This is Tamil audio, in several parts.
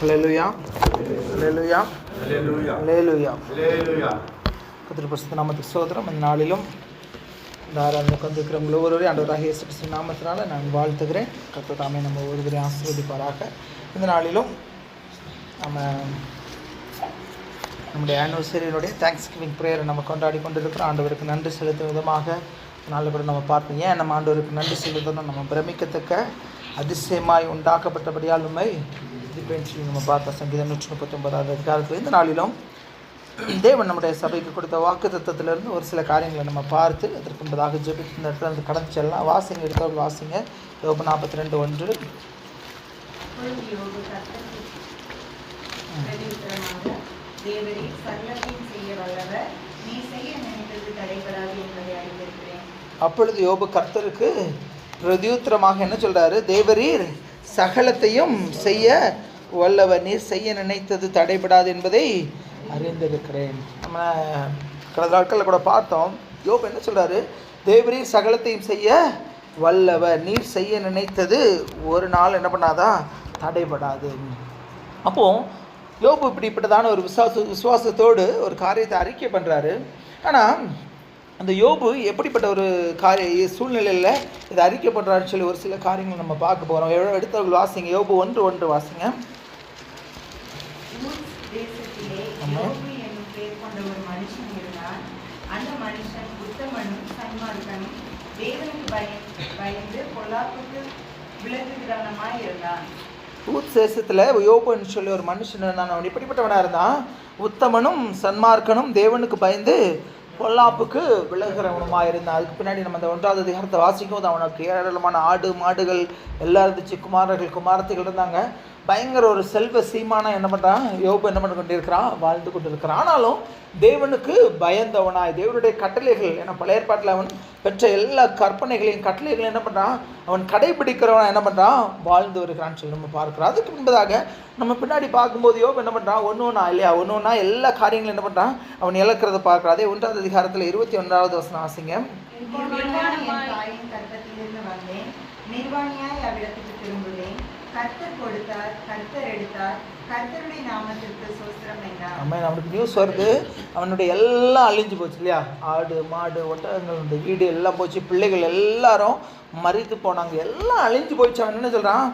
ஹல்லேலூயா, ஹல்லேலூயா, ஹல்லேலூயா. கர்த்தருடைய பரிசுத்த நாமத்துக்கு ஸ்தோத்திரம். இந்த நாளிலும் இந்த ஆராதனைக்கு வந்திருக்கிறவங்க ஒவ்வொருவரையும் ஆண்டவராகிய இயேசு கிறிஸ்துவின் நாமத்தினால நான் வாழ்த்துகிறேன். கர்த்தர் தாமே நம்ம ஒவ்வொருவரையும் ஆசீர்வதிப்பாராக. இந்த நாளிலும் நம்முடைய ஆனிவர்சரியினுடைய தேங்க்ஸ் கிவிங் ப்ரேயரை நம்ம கொண்டாடி கொண்டிருக்கிறோம். ஆண்டவருக்கு நன்றி செலுத்தும் விதமாக நாளில் கூட நம்ம பார்ப்போம். ஏன் நம்ம ஆண்டவருக்கு நன்றி செலுத்தணும்? நம்ம பிரமிக்கத்தக்க அதிசயமாய் உண்டாக்கப்பட்டபடியால் உண்மை இதுபேன்னு சொல்லி நம்ம பார்த்த சங்கீதம் 139வது அதிகாரத்தில் இந்த நாளிலும் தேவன் நம்முடைய சபைக்கு கொடுத்த வாக்கு தத்துவத்திலிருந்து ஒரு சில காரியங்களை நம்ம பார்த்து அதற்கு முன்பதாக ஜெபித்து இந்த இடத்துல இருந்து கடந்து செல்லலாம். வாசிங்க, எடுத்தவர்கள் வாசிங்க. யோபு 42:1. அப்பொழுது யோபு கர்த்தருக்கு பிரதியுத்தரமாக என்ன சொல்றாரு? தேவரீர் சகலத்தையும் செய்ய வல்லவர், நீர் செய்ய நினைத்தது தடைபடாது என்பதை அறிந்திருக்கிறேன். நம்ம கடந்த நாட்களில் கூட பார்த்தோம். யோபு என்ன சொல்றாரு? தேவரீர் சகலத்தையும் செய்ய வல்லவர், நீர் செய்ய நினைத்தது ஒரு நாள் என்ன பண்ணாதா? தடைபடாது. அப்போ யோபு இப்படிப்பட்டதான ஒரு விசுவாசத்தோடு ஒரு காரியத்தை அறிக்கை பண்ணுறாரு. ஆனால் அந்த யோபு எப்படிப்பட்ட ஒரு சூழ்நிலையில் இதை அறிக்கை பண்ணுறாருன்னு சொல்லி ஒரு சில காரியங்கள் நம்ம பார்க்க போகிறோம். எடுத்தவர்கள் வாசிங்க. யோபு 1:1 வாசிங்க. ஊத் தேசத்தில் யோபுன்னு சொல்லி ஒரு மனுஷன் இருந்தான். அவன் இப்படிப்பட்டவனாக இருந்தான். உத்தமனும் சன்மார்க்கனும் தேவனுக்கு பயந்து பொல்லாப்புக்கு விலகிறவனுமாக இருந்தான். அதுக்கு பின்னாடி நம்ம அந்த 1வது அதிகாரத்தை வாசிக்கும் போது அவனுக்கு ஏராளமான ஆடு மாடுகள் எல்லாம் இருந்துச்சு, குமாரர்கள் குமாரத்திகள் இருந்தாங்க. பயங்கர ஒரு செல்வ சீமானா என்ன பண்ணுறான்? யோபு என்ன பண்ணி கொண்டிருக்கிறான்? வாழ்ந்து கொண்டிருக்கிறான். ஆனாலும் தேவனுக்கு பயந்தவனாய் தேவனுடைய கட்டளைகள், ஏன்னா பழைய ஏற்பாட்டில் அவன் பெற்ற எல்லா கற்பனைகளையும் கட்டளைகளையும் என்ன பண்ணுறான்? அவன் கடைபிடிக்கிறவனா என்ன பண்ணுறான்? வாழ்ந்து வருகிறான்னு சொல்லி நம்ம பார்க்குறோம். அதுக்கு முன்பதாக நம்ம பின்னாடி பார்க்கும்போது யோபு என்ன பண்ணுறான்? ஒன்று ஒன்றா எல்லா காரியங்களும் என்ன பண்ணுறான்? அவன் இழக்கிறத பார்க்குறான். அதே 1வது அதிகாரத்தில் 21வது வசனம் வாசிங்க. நம்மளுக்கு நியூஸ் வருது, அவனுடைய எல்லாம் அழிஞ்சு போச்சு இல்லையா? ஆடு மாடு ஒட்டகங்கள் வீடு எல்லாம் போச்சு, பிள்ளைகள் எல்லாரும் மறித்து போனாங்க, எல்லாம் அழிஞ்சு போயிடுச்சு. அவன் என்ன சொல்றான்?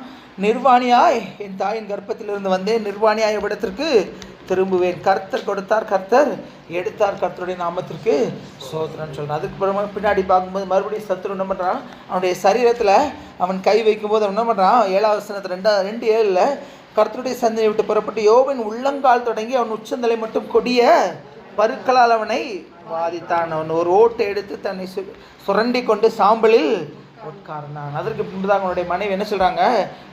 நிர்வாணியாய் என் தாயின் கர்ப்பத்திலிருந்து வந்தேன், நிர்வாணியாய் இவ்விடத்திற்கு திரும்புவேன். கர்த்தர் கொடுத்தார், கர்த்தர் எடுத்தார், கர்த்தருடைய நாமத்திற்கு சோத்திரன்னு சொல்கிறான். அதுக்கு பின்னாடி பார்க்கும்போது மறுபடியும் சத்துரு என்ன பண்ணுறான்? அவனுடைய சரீரத்தில் அவன் கை வைக்கும்போது அவன் என்ன பண்ணுறான்? 7வது வசனத்தில் 2:7 கர்த்தருடைய சந்ததியை விட்டு புறப்பட்டு யோபின் உள்ளங்கால் தொடங்கி அவன் உச்சந்தலை மட்டும் கொடிய பருக்களால் அவனை வாதித்தான். அவன் ஒரு ஓட்டை எடுத்து தன்னை சுரண்டி கொண்டு சாம்பலில் உட்கார்ந்தான். அதற்கு பின்புதான் அவனுடைய மனைவி என்ன சொல்றாங்க?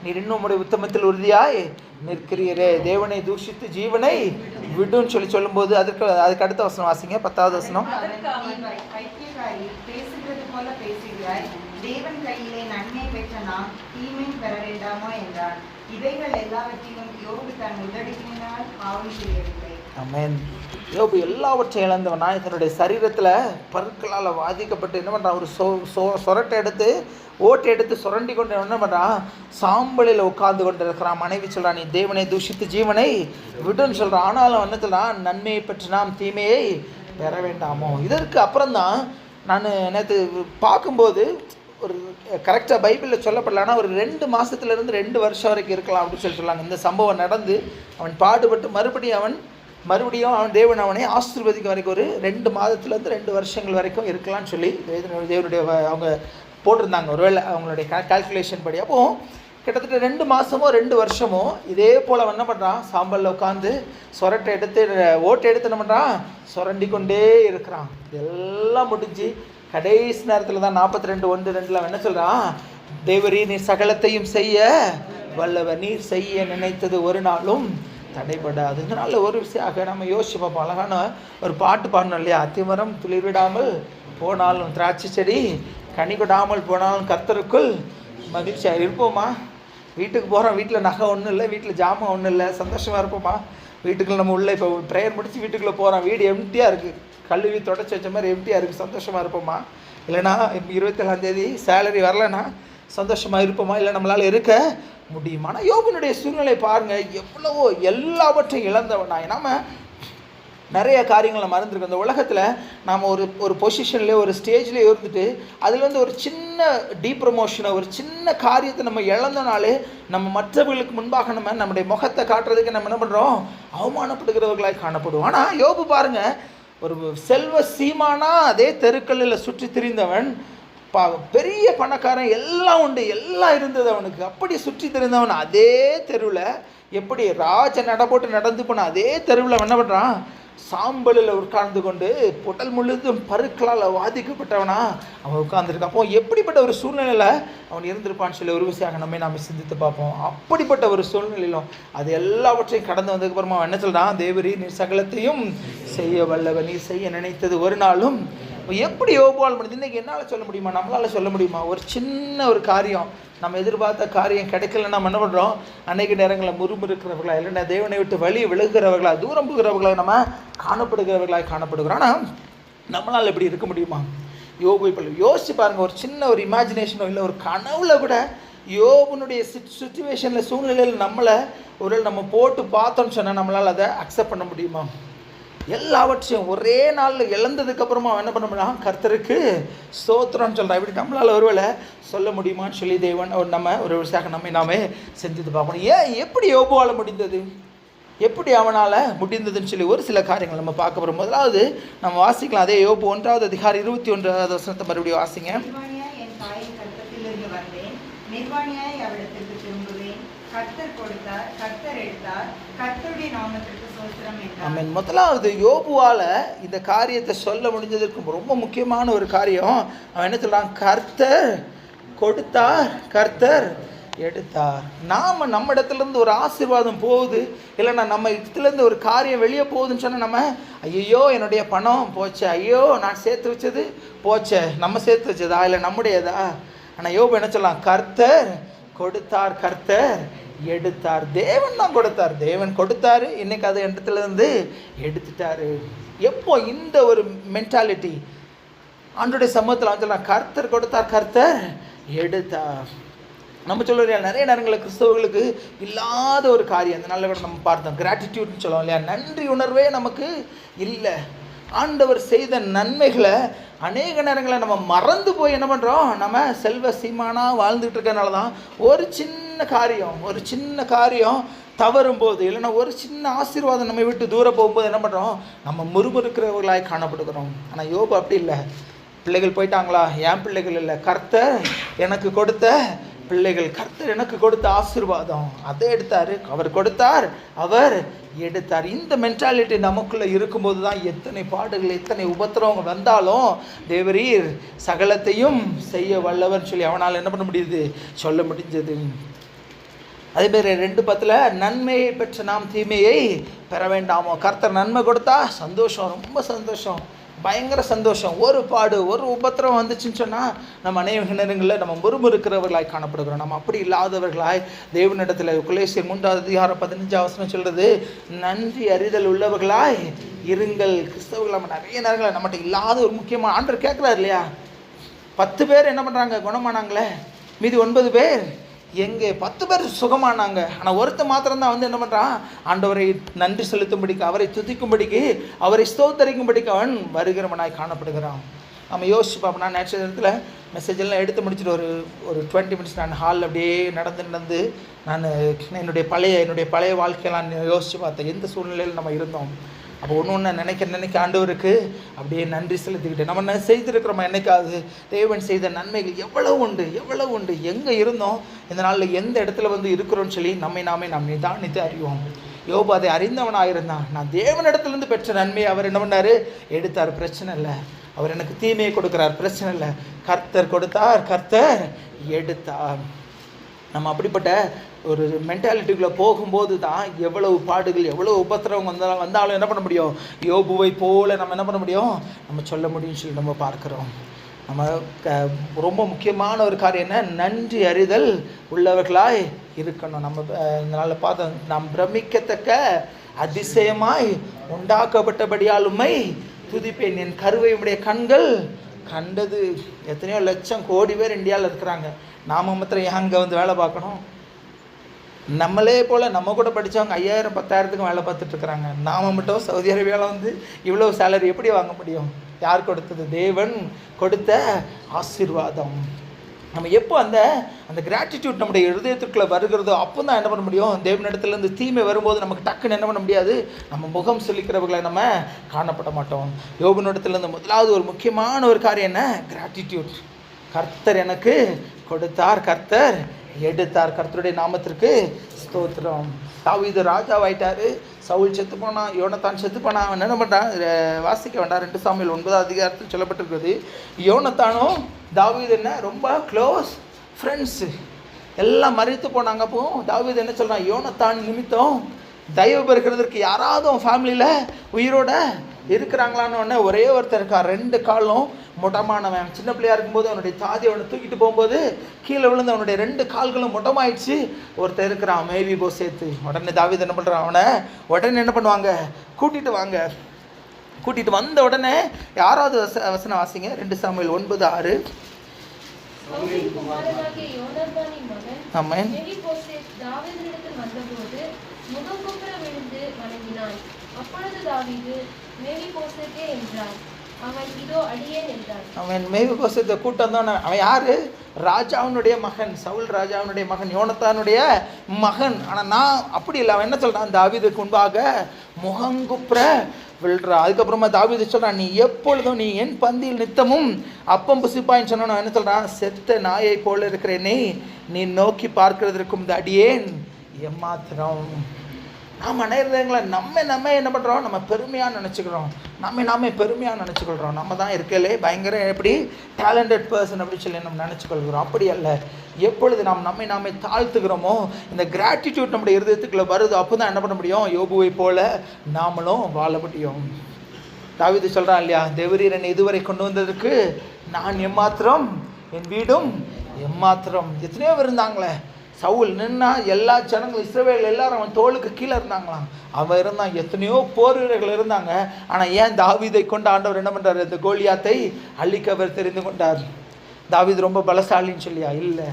நீர் இன்னும் உடைய உத்தமத்தில் உறுதியாய் நிற்கிறீரே, தேவனை தூஷித்து ஜீவனை விடுன்னு சொல்லி சொல்லும்போது அதுக்கு அடுத்த வசனம் வாசிங்க. 10வது வசனம். தேவன் கையிலே நன்மை பெற்ற நாம் தீமை பெற வேண்டாமா என்றான். இவைகள் எல்லாவற்றையும் யோபு தன் உதடுகளினால் பாவம் செய்யவில்லை. ஆமென். யோபு எல்லாவற்றையும் இழந்தவனா தன்னுடைய சரீரத்தில் பற்களால் பாதிக்கப்பட்டு என்ன பண்ணுறான்? ஒரு சொரட்டை எடுத்து ஓட்டை எடுத்து சுரண்டி கொண்டு என்ன பண்ணுறான்? சாம்பலில் உட்கார்ந்து கொண்டு இருக்கிறான். மனைவி சொல்கிறான், நீ தேவனை தூஷித்து ஜீவனை விடுன்னு சொல்கிறான். ஆனாலும் என்ன சொல்கிறான்? நன்மையை பெற்று நாம் தீமையை பெற வேண்டாமோ. இதற்கு அப்புறம்தான் நான் நேற்று பார்க்கும்போது ஒரு கரெக்டாக பைபிளில் சொல்லப்படலான்னா ஒரு 2 மாதத்துலேருந்து 2 வருஷம் வரைக்கும் இருக்கலாம் அப்படின்னு சொல்லி சொல்லாங்க. இந்த சம்பவம் நடந்து அவன் பாடுபட்டு மறுபடியும் அவன் தேவன் அவனை ஆசீர்வதிக்க வரைக்கும் ஒரு 2 மாதத்துலேருந்து 2 வருஷங்கள் வரைக்கும் இருக்கலாம்னு சொல்லி தேவனுடைய அவங்க போட்டிருந்தாங்க. ஒருவேளை அவங்களுடைய கால்குலேஷன் படி. அப்போது கிட்டத்தட்ட 2 மாதமோ 2 வருஷமோ இதே போல் என்ன பண்ணுறான்? சாம்பலில் உட்காந்து சொரட்டை எடுத்து ஓட்டை எடுத்து என்ன பண்ணுறான்? சுரண்டி கொண்டே இருக்கிறான். இதெல்லாம் முடிஞ்சு கடைசி நேரத்தில் தான் 42:1-2 அவன் என்ன சொல்கிறான்? தேவரீ நீர் சகலத்தையும் செய்ய வல்லவர், நீர் செய்ய நினைத்தது ஒரு நாளும் தடைபடாது. இதனால் ஒரு விஷயமாக நம்ம யோசிச்சு பார்ப்போம். அழகான ஒரு பாட்டு பாடணும் இல்லையா? அத்திமரம் துளிர்விடாமல் போனாலும் திராட்சை செடி கனி கொடாமல் போனாலும் கர்த்தருக்குள் மகிழ்ச்சியாக இருப்போமா? வீட்டுக்கு போகிறோம், வீட்டில் நகை ஒன்றும் இல்லை, வீட்டில் ஜாமான் ஒன்றும் இல்லை, சந்தோஷமாக இருப்போமா? வீட்டுக்குள்ளே நம்ம உள்ளே இப்போ ப்ரேயர் முடித்து வீட்டுக்குள்ளே போகிறோம், வீடு எம்டியாக இருக்குது, கழுவி தொடச்சி வச்ச மாதிரி எம்டியாக இருக்குது, சந்தோஷமாக இருப்போமா? இல்லைனா 27ஆம் தேதி சேலரி வரலைன்னா சந்தோஷமாக இருப்போமா? இல்லை நம்மளால் இருக்க முடியுமா? ஆனால் யோபனுடைய சூழ்நிலை பாருங்கள், எவ்வளவோ எல்லாவற்றையும் இழந்தவனாய். நாம் நிறைய காரியங்களை மறந்துருக்கோம். இந்த உலகத்தில் நாம் ஒரு பொசிஷன்லேயே ஒரு ஸ்டேஜ்லேயே இருந்துட்டு அதில் ஒரு சின்ன டீப்ரமோஷனை, ஒரு சின்ன காரியத்தை நம்ம இழந்தனாலே நம்ம மற்றவர்களுக்கு முன்பாக நம்முடைய முகத்தை காட்டுறதுக்கு நம்ம என்ன பண்ணுறோம்? அவமானப்படுகிறவர்களாய் காணப்படுவோம். ஆனால் யோபு பாருங்கள், ஒரு செல்வ சீமானா அதே தெருக்களில் சுற்றி திரிந்தவன், பெரிய பணக்காரன், எல்லாம் உண்டு, எல்லாம் இருந்தது அவனுக்கு. அப்படி சுற்றி திரிந்தவன் அதே தெருவில், எப்படி ராஜ நடப்போட்டு நடந்து போன அதே தெருவில் என்ன பண்ணுறான்? சாம்பலில் உட்கார்ந்து கொண்டு உடல் முழுதும் பருக்களால் பாதிக்கப்பட்டவனா அவன் உட்கார்ந்துருக்கான். அப்போ எப்படிப்பட்ட ஒரு சூழ்நிலையில் அவன் இருந்திருப்பான்னு சொல்லி ஒரு விஷயம் நாம் சிந்தித்து பார்ப்போம். அப்படிப்பட்ட ஒரு சூழ்நிலையிலும் அது எல்லாவற்றையும் கடந்து வந்ததுக்கப்புறமா அவன் என்ன சொல்கிறான்? தேவரீ, நீ சகலத்தையும் செய்ய வல்லவன், நீ செய்ய நினைத்தது ஒரு நாளும். எப்படி யோபுவால் முடிஞ்சு? இன்றைக்கி என்னால் சொல்ல முடியுமா? நம்மளால் சொல்ல முடியுமா? ஒரு சின்ன ஒரு காரியம், நம்ம எதிர்பார்த்த காரியம் கிடைக்கல, நம்ம என்ன பண்ணுறோம்? அன்றைக்கு நேரங்களில் முறுமுறுக்கிறவர்களா, இல்லைன்னா தேவனை விட்டு வழி விழுகிறவர்களா, தூரம் போகிறவர்களாக நம்ம காணப்படுகிறவர்களாக காணப்படுகிறோம். ஆனால் நம்மளால் எப்படி இருக்க முடியுமா? யோபு இப்போ யோசிச்சு பாருங்கள். ஒரு சின்ன ஒரு இமேஜினேஷனோ இல்லை ஒரு கனவுல கூட யோபுனுடைய சிச்சுவேஷனில், சூழ்நிலையில் நம்மளை ஒரு நம்ம போட்டு பார்த்தோன்னு சொன்னால் நம்மளால் அதை அக்செப்ட் பண்ண முடியுமா? எல்லாவற்றையும் ஒரே நாளில் இழந்ததுக்கப்புறமா என்ன பண்ண முடியும்? கர்த்தருக்கு ஸ்தோத்திரம்னு சொல்கிறேன். இப்படி நம்மளால் ஒருவேளை சொல்ல முடியுமான்னு சொல்லி தேவன் நம்ம ஒரு விஷயம் நாமே சிந்தித்து பார்க்கணும். எப்படி யோபுவால் முடிந்தது, எப்படி அவனால் முடிந்ததுன்னு சொல்லி ஒரு சில காரியங்கள் நம்ம பார்க்க போகிறோம். முதலாவது நம்ம வாசிக்கலாம். அதே யோபு 1வது அதிகாரம் 21வது வசனத்தை மறுபடியும் வாசிங்க. ஆமென். முதலாவது யோபுவால் இந்த காரியத்தை சொல்ல முடிஞ்சதற்கு ரொம்ப முக்கியமான ஒரு காரியம், அவன் என்ன சொல்கிறான்? கர்த்தர் கொடுத்தார், கர்த்தர் எடுத்தார். நம்ம இடத்துலேருந்து ஒரு ஆசீர்வாதம் போகுது, இல்லைன்னா நம்ம இடத்துலேருந்து ஒரு காரியம் வெளியே போகுதுன்னு சொன்னால் நம்ம ஐயோ என்னுடைய பணம் போச்சே, ஐயோ நான் சேர்த்து வச்சது போச்சே, நம்ம சேர்த்து வச்சதா இல்லை நம்முடையதா? ஆனால் யோபு என்ன சொல்லலாம்? கர்த்தர் கொடுத்தார், கர்த்தர் எடுத்தார். தேவன் தான் கொடுத்தார், தேவன் கொடுத்தாரு, இன்னைக்கு அது இடத்துலேருந்து எடுத்துட்டாரு. எப்போ இந்த ஒரு மென்டாலிட்டி ஆண்டோடைய சமூகத்தில் வந்து கர்த்தர் கொடுத்தார், கர்த்தர் எடுத்தார். நம்ம சொல்லுவோம் நிறைய நேரங்களில் கிறிஸ்தவர்களுக்கு இல்லாத ஒரு காரியம், அந்த நாளில் கூட நம்ம பார்த்தோம், கிராட்டிடியூட்னு சொல்லுவோம் இல்லையா? நன்றி உணர்வே நமக்கு இல்லை. ஆண்டவர் செய்த நன்மைகளை அநேக நேரங்களில் நம்ம மறந்து போய் என்ன பண்ணுறோம்? நம்ம செல்வ சீமானாக வாழ்ந்துட்டு இருக்கனால தான் ஒரு சின்ன காரியம் தவறும் போது, இல்லைன்னா ஒரு சின்ன ஆசீர்வாதம் நம்ம விட்டு தூரம் போகும்போது என்ன பண்ணுறோம்? நம்ம முறுமுறுக்கிறவர்களாய் காணப்படுகிறோம். ஆனால் யோபு அப்படி இல்லை. பிள்ளைகள் போயிட்டாங்களா? என் பிள்ளைகள் இல்லை, கர்த்தர் எனக்கு கொடுத்த பிள்ளைகள், கர்த்தர் எனக்கு கொடுத்த ஆசீர்வாதம், அதை எடுத்தார், அவர் கொடுத்தார், அவர் எடுத்தார். இந்த மென்டாலிட்டி நமக்குள்ளே இருக்கும்போது தான் எத்தனை பாடுகள், எத்தனை உபத்திரவங்கள் வந்தாலும் தேவரீர் சகலத்தையும் செய்ய வல்லவர்னு சொல்லி அவனால் என்ன பண்ண முடியுது? சொல்ல முடிஞ்சது. அதேமாரி 2:10 நன்மையை பெற்ற நாம் தீமையை பெற வேண்டாமோ? கர்த்தர் நன்மை கொடுத்தா சந்தோஷம், ரொம்ப சந்தோஷம், பயங்கர சந்தோஷம். ஒரு பாடு, ஒரு உபத்திரம் வந்துச்சுன்னு சொன்னால் நம்ம அநேக நேரங்களில் நம்ம முறுமுறுக்கிறவர்களாய் காணப்படுகிறோம். நம்ம அப்படி இல்லாதவர்களாய் தேவனிடத்தில் கொலோசியர் 3வது அதிகாரம் 15வது வசனம் சொல்கிறது, நன்றி அறிதல் உள்ளவர்களாய் இருங்கள். கிறிஸ்தவர்கள் நம்ம நிறைய நேரங்களில் நம்மகிட்ட இல்லாத ஒரு முக்கியமான ஆண்டவர் கேட்குறாரு இல்லையா? 10 பேர் என்ன பண்ணுறாங்க? குணமானாங்களே, மீதி 9 பேர் எங்கே? 10 பேர் சுகமானாங்க. ஆனால் ஒருத்தர் மாத்திரம்தான் வந்து என்ன பண்ணுறான்? ஆண்டவரை நன்றி செலுத்தும்படிக்கு, அவரை துதிக்கும்படிக்கு, அவரை ஸ்தோத்தரிக்கும்படிக்கு அவன் வருகிறவனாய் காணப்படுகிறான். நம்ம யோசிச்சு பார்ப்போம். நேற்று நேரத்தில் மெசேஜெல்லாம் எடுத்து முடிச்சுட்டு ஒரு 20 மினிட்ஸ் நான் ஹாலில் அப்படியே நடந்து நான் என்னுடைய பழைய வாழ்க்கையெல்லாம் யோசித்து பார்த்தேன். எந்த சூழ்நிலையில் நம்ம இருந்தோம்? அப்போ ஒன்று நினைக்க ஆண்டவருக்கு அப்படியே நன்றி செலுத்திக்கிட்டு நம்ம செய்திருக்கிறோம். என்னைக்காவது தேவன் செய்த நன்மைகள் எவ்வளவு உண்டு, எங்கே இருந்தோம், இந்த நாளில் எந்த இடத்துல வந்து இருக்கிறோன்னு சொல்லி நாம் நிதானித்து அறிவோம். யோபு அதை அறிந்தவனாக இருந்தான். நான் தேவனிடத்துலேருந்து பெற்ற நன்மையை அவர் என்ன பண்ணார்? எடுத்தார், பிரச்சனை இல்லை. அவர் எனக்கு தீமையை கொடுக்குறார், பிரச்சனை இல்லை. கர்த்தர் கொடுத்தார், கர்த்தர் எடுத்தார். நம்ம அப்படிப்பட்ட ஒரு மென்டாலிட்டிக்குள்ளே போகும்போது தான் எவ்வளவு பாடுகள், எவ்வளவு உபத்திரவம் வந்தாலும் என்ன பண்ண முடியும்? யோபுவை போல நம்ம என்ன பண்ண முடியும்? நம்ம சொல்ல முடியும்னு சொல்லி நம்ம பார்க்குறோம். நம்ம ரொம்ப முக்கியமான ஒரு காரியம் என்ன? நன்றி அறிதல் உள்ளவர்களாய் இருக்கணும். நம்ம இதனால் பார்த்தோம், நாம் பிரமிக்கத்தக்க அதிசயமாய் உண்டாக்கப்பட்டபடியால் உம்மை துதிப்பேன், என் கருவை உடைய கண்கள் கண்டது எத்தனையோ லட்சம் கோடி பேர் இந்தியாவில் இருக்கிறாங்க. நாம் மாத்திரம் ஏன் அங்கே வந்து வேலை பார்க்கணும்? நம்மளே போல் நம்ம கூட படித்தவங்க 5000 10,000த்துக்கும் வேலை பார்த்துட்ருக்குறாங்க. நாம் மட்டும் சவுதி அரேபியாவில் வந்து இவ்வளோ சேலரி எப்படி வாங்க முடியும்? யார் கொடுத்தது? தேவன் கொடுத்த ஆசீர்வாதம். நம்ம எப்போ அந்த அந்த கிராட்டிடியூட் நம்முடைய இருதயத்துக்குள்ளே வருகிறதோ அப்போ தான் என்ன பண்ண முடியும்? தேவனிடத்துலேருந்து தீமை வரும்போது நமக்கு டக்குன்னு என்ன பண்ண முடியாது? நம்ம முகம் சொல்லிக்கிறவர்களை நம்ம காணப்பட மாட்டோம். யோபனிடத்துலேருந்து முதலாவது ஒரு முக்கியமான ஒரு காரியம் என்ன? கிராட்டிடியூட். கர்த்தர் எனக்கு கொடுத்தார், கர்த்தர் எடுத்தார். கர்த்தருடைய நாமத்திற்கு ஸ்தோத்திரம். தாவீது ராஜாவாயிட்டாரு. சவுல் செத்து போனான், யோனத்தான் செத்து போனான். அவன் என்ன பண்ணுறான்? வாசிக்க வேண்டாம், 2 சாமுவேல் 9 அதிகாரத்தில் சொல்லப்பட்டிருக்கிறது. யோனத்தானும் தாவீது என்ன ரொம்ப க்ளோஸ் ஃப்ரெண்ட்ஸு. எல்லாம் மறித்து போனாங்க. அப்போ தாவீது என்ன சொல்கிறான்? யோனத்தான் நிமித்தம் தயவு பெறுகிறதுக்கு யாராவது அவன் ஃபேமிலியில் உயிரோட இருக்கிறாங்களான்னு ஒன்று ஒரே ஒருத்தர் இருக்கான். 2 காலும் முடமானவன். சின்ன பிள்ளையா இருக்கும்போது அவனுடைய தாதி அவனை தூக்கிட்டு போகும்போது கீழே விழுந்து அவனுடைய 2 கால்களும் முடமாயிடுச்சு. ஒருத்தர் இருக்கிறான், மேவி போசேத்து. உடனே தாவீது என்ன பண்ணுறான்? அவனை உடனே என்ன பண்ணுவாங்க? கூட்டிகிட்டு வாங்க. கூட்டிகிட்டு வந்த உடனே யாராவது வசனம் வாசிங்க. 2 சாமுவேல் 9:6. ஆமென். அவன் மேவிபோசேத்தை கூட்டு வந்தவன. அவன் யாரு? ராஜாவினுடைய மகன், சவுல் ராஜாவினுடைய மகன், யோனத்தானுடைய மகன். ஆனால் நான் அப்படி இல்லை. அவன் என்ன சொல்கிறான்? தாவீதுக்கு முன்பாக முகங்குப்புற விழுறான். அதுக்கப்புறமா தாவீது சொல்கிறான், நீ எப்பொழுதும் நீ என் பந்தியில் நித்தமும் அப்பம் புசிப்பாயின்னு சொன்னான். என்ன சொல்கிறான்? செத்த நாயை போல இருக்கிறேனே, நீ நோக்கி பார்க்கிறதற்கும் இந்த அடியேன் எம்மாத்திரம். நாம் அனைவருங்களை நம்ம என்ன பண்ணுறோம்? நம்ம பெருமையாக நினச்சிக்கிறோம். நாமே பெருமையாக நினச்சிக்கொள்கிறோம். நம்ம தான் இருக்கலே பயங்கர எப்படி டேலண்டட் பர்சன் அப்படின்னு சொல்லி நம்ம நினச்சிக்கொள்கிறோம். அப்படி அல்ல. எப்பொழுது நாம் நாமே தாழ்த்துக்கிறோமோ, இந்த கிராட்டிடியூட் நம்முடைய இருதயத்துக்குள்ளே வருது, அப்போ தான் என்ன பண்ண முடியும்? யோபுவை போல நாமளும் வாழ முடியும். தாவீது சொல்கிறான் இல்லையா? தேவரீர் என்னை இதுவரை கொண்டு வந்ததற்கு நான் எம்மாத்திரம், என் வீடும் எம்மாத்திரம். எத்தனையோ இருந்தாங்களே. சவுல் நின்னா எல்லா ஜனங்களும் இஸ்ரவேல் எல்லாரும் அவன் தோளுக்கு கீழே இருந்தாங்களாம். அவன் இருந்தான். எத்தனையோ போர் வீரர்கள் இருந்தாங்க. ஆனால் ஏன் தாவீதை கொண்டு ஆண்டவர் என்ன பண்ணுறாரு? இந்த கோலியாத்தை அழிக்க அவர் தெரிந்து கொண்டார். தாவீது ரொம்ப பலசாலின்னு சொல்லியா? இல்லை.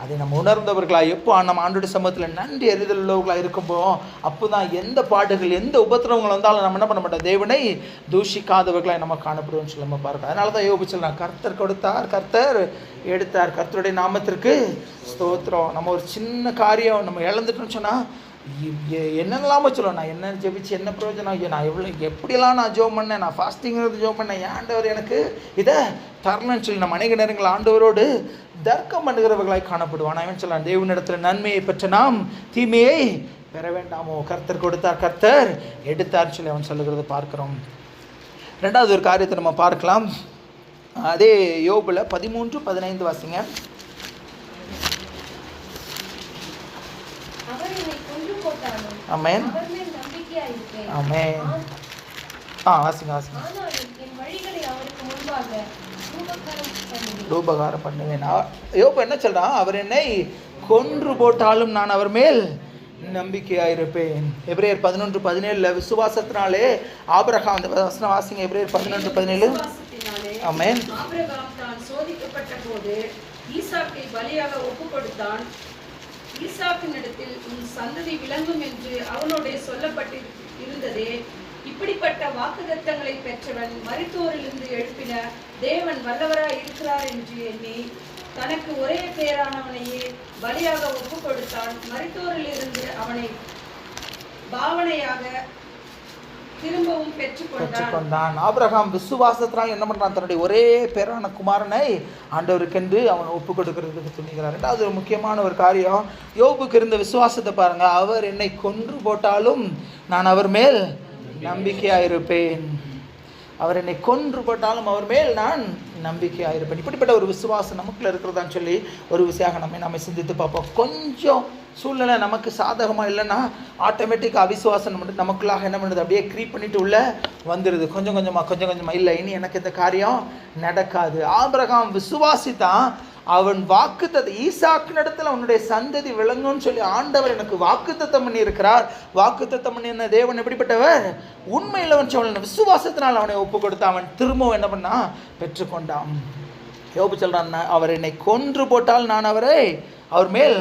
அதை நம்ம உணர்ந்தவர்களா எப்போ நம்ம ஆண்டோட சமூகத்தில் நன்றி அறிதல் உள்ளவர்களாக இருக்கும்போ அப்போ தான் எந்த பாடுகள் எந்த உபத்திரவங்கள் வந்தாலும் நம்ம என்ன பண்ண மாட்டோம்? தேவனை தூஷிக்காதவர்களாக நம்ம காணப்படுவோம்னு சொல்லி நம்ம பார்க்கலாம். அதனால தான் யோபு சொல்லலாம், கர்த்தர் கொடுத்தார், கர்த்தர் எடுத்தார், கர்த்தருடைய நாமத்திற்கு ஸ்தோத்திரம். நம்ம ஒரு சின்ன காரியம் நம்ம இழந்துட்டோம்னு சொன்னால் என்னென்னலாமோ சொல்லுவேன். நான் என்ன ஜெபிச்சு என்ன பிரயோஜனம்? நான் எப்படியெல்லாம் நான் ஜோம் பண்ணேன், நான் ஃபாஸ்டிங் ஜோம் பண்ணேன், ஆண்டவர் எனக்கு இதை தரலன்னு சொல்லி நம்ம அநேக நேரங்கள் ஆண்டவரோடு தர்க்கம் பண்ணுகிறவர்களாய் காணப்படுவான். அவன் சொல்லலாம், தேவனிடத்தில் நன்மையை பெற்ற நாம் தீமையை பெற வேண்டாமோ? கர்த்தர் கொடுத்தார், கர்த்தர் எடுத்தார் சொல்லி அவன் சொல்லுகிறத பார்க்கிறோம். 2வது ஒரு காரியத்தை நம்ம பார்க்கலாம். அதே யோபுல 13:15 வாசிங்க. ஆமென், ஆமென். வாசிங்க. ரூபகாரம் பண்ணுவேன். யோபு என்ன சொல்றான்? அவர் என்னை கொன்று போட்டாலும் நான் அவர் மேல் நம்பிக்கையாயிருப்பேன். எபிரேயர் 11:17 விசுவாசத்தினாலே ஆபிரகாம், அந்த வசனம் வாசிங்க. எபிரேயர் 11:17. ஆமென். ஆபிரகாம் தான் சோதிக்கப்பட்ட போது ஈசாக்கை பலியாக ஒப்பு கொடுத்தான். ஈசாக்கினிடத்தில் உன் சந்ததி விளங்கும் என்று அவனோட சொல்லப்பட்டு இருந்ததே. இப்படிப்பட்ட வாக்குத்தத்தங்களை பெற்றவன் மரித்தோரிலிருந்து எழுப்பின தேவன் வல்லவராய் இருக்கிறார் என்று எண்ணி தனக்கு ஒரே பேரானவனையே பலியாக ஒப்பு கொடுத்தான். மரித்தோரிலிருந்து அவனை பாவனையாக திரும்பவும் பெற்றுக்கொண்டான். ஆபிரகாம் விசுவாசத்தினால் என்ன பண்றான்? தன்னுடைய ஒரே பேரான குமாரனை ஆண்டவருக்கென்று அவன் ஒப்பு கொடுக்கிறதுக்கு துணிகிறார். 2வது ஒரு முக்கியமான ஒரு காரியம், யோபுக்கு இருந்த விசுவாசத்தை பாருங்க. அவர் என்னை கொன்று போட்டாலும் நான் அவர் மேல் நம்பிக்கையாயிருப்பேன். அவர் என்னை கொன்று போட்டாலும் அவர் மேல் நான் நம்பிக்கையாயிருப்பேன். இப்படிப்பட்ட ஒரு விசுவாசம் நமக்குள்ள இருக்கிறதான்னு சொல்லி ஒரு விஷயம் நம்ம சிந்தித்து பார்ப்போம். கொஞ்சம் சூழ்நிலை நமக்கு சாதகமாக இல்லைன்னா ஆட்டோமேட்டிக்காக அவிசுவாசம் நமக்குள்ளாக என்ன பண்ணுறது? அப்படியே க்ரீப் பண்ணிட்டு உள்ள வந்துடுது. கொஞ்சம் கொஞ்சமாக இல்லை, இனி எனக்கு இந்த காரியம் நடக்காது. ஆபிரகாம் விசுவாசித்தான். அவன் வாக்குத்தத்தம் ஈசாக்கினிடத்தில் அவனுடைய சந்ததி விளங்கும்னு சொல்லி ஆண்டவர் எனக்கு வாக்குத்தத்தம் பண்ணி இருக்கிறார். வாக்குத்தத்தம் பண்ணின தேவன் எப்படிப்பட்டவர்? உண்மையில் அவன் விசுவாசத்தினால் அவனை ஒப்பு கொடுத்தான். அவன் திரும்பவும் என்ன பண்ணா? பெற்றுக்கொண்டான். யோபு சொல்றான், அவர் என்னை கொன்று போட்டால் நான் அவர் மேல்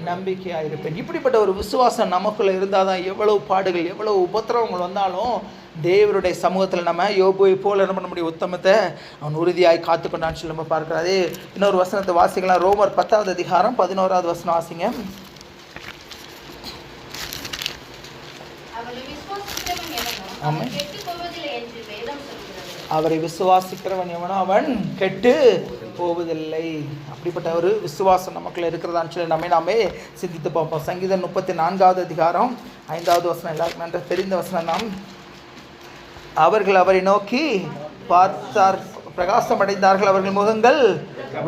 நம்பிக்கையாக இருப்பேன். இப்படிப்பட்ட ஒரு விசுவாசம் நமக்குள்ள இருந்தால் தான் எவ்வளவு பாடுகள் எவ்வளவு உபத்திரவங்கள் வந்தாலும் தேவனுடைய சமூகத்தில் நம்ம யோபுவை போல என்ன பண்ண முடியும்? உத்தமத்தை அவன் உறுதியாய் காத்துக்கொண்டான்னு சொல்லி நம்ம பார்க்கிறாரு. இன்னொரு வசனத்தை வாசிக்கலாம். ரோமர் 10வது அதிகாரம் 11வது வசனம் வாசிங்க. அவரை விசுவாசிக்கிறவன் எவனோ அவன் கெட்டு போவதில்லை. அப்படிப்பட்ட ஒரு விசுவாசம் நமக்குள்ள இருக்கிறதான்னு சொல்லி நாமே சிந்தித்து பார்ப்போம். சங்கீதம் 34வது அதிகாரம் 5வது வசனம் எல்லாருக்கும் நன்றாக தெரிந்த வசனம் தான். அவர்கள் அவரை நோக்கி பார்த்தார், பிரகாசம் அடைந்தார்கள், அவர்கள் முகங்கள்